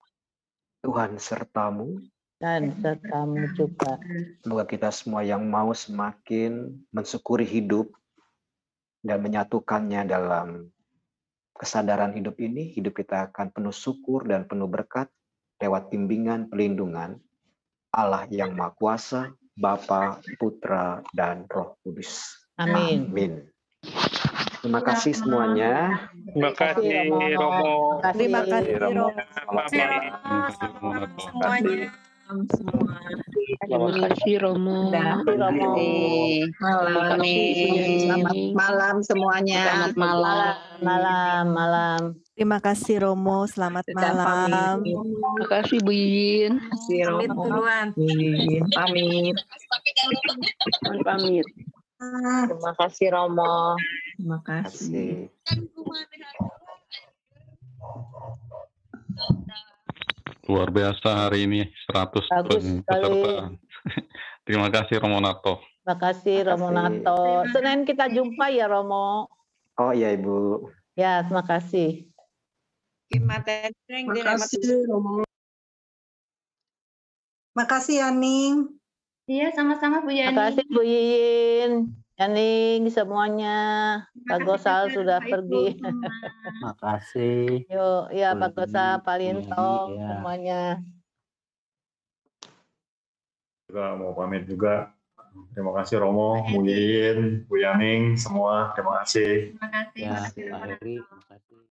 Tuhan sertamu. Dan sertamu juga. Semoga kita semua yang mau semakin mensyukuri hidup dan menyatukannya dalam kesadaran hidup ini, hidup kita akan penuh syukur dan penuh berkat lewat bimbingan pelindungan Allah yang Maha Kuasa, Bapa, Putra, dan Roh Kudus. Amin. Amin. Terima kasih semuanya. Terima kasih Romo. Terima kasih Romo. Semuanya. Terima kasih Romo. Selamat malam semuanya. Selamat malam. Malam. Terima kasih Romo, selamat malam. Terima kasih Bu Yin. Pamit duluan. Pamit. Pamit. Terima kasih Romo. Terima kasih. Luar biasa hari ini 100 peserta. Terima kasih Romo Narto. Terima kasih Romo Narto. Senin kita jumpa ya Romo. Oh iya Ibu. Ya, terima kasih. Terima kasih Romo. Makasih Yaning. Iya, sama-sama Bu Yani. Terima kasih Bu Yin, Yaning, semuanya. Pak Gosal sudah pergi. Makasih. Yuk, ya Pak Gosal, Pak Linto, semuanya. Juga mau pamit juga. Terima kasih Romo, Bu Yin, Bu Yaning, semua. Terima kasih. Terima kasih. Ya, Pak Heri, terima kasih.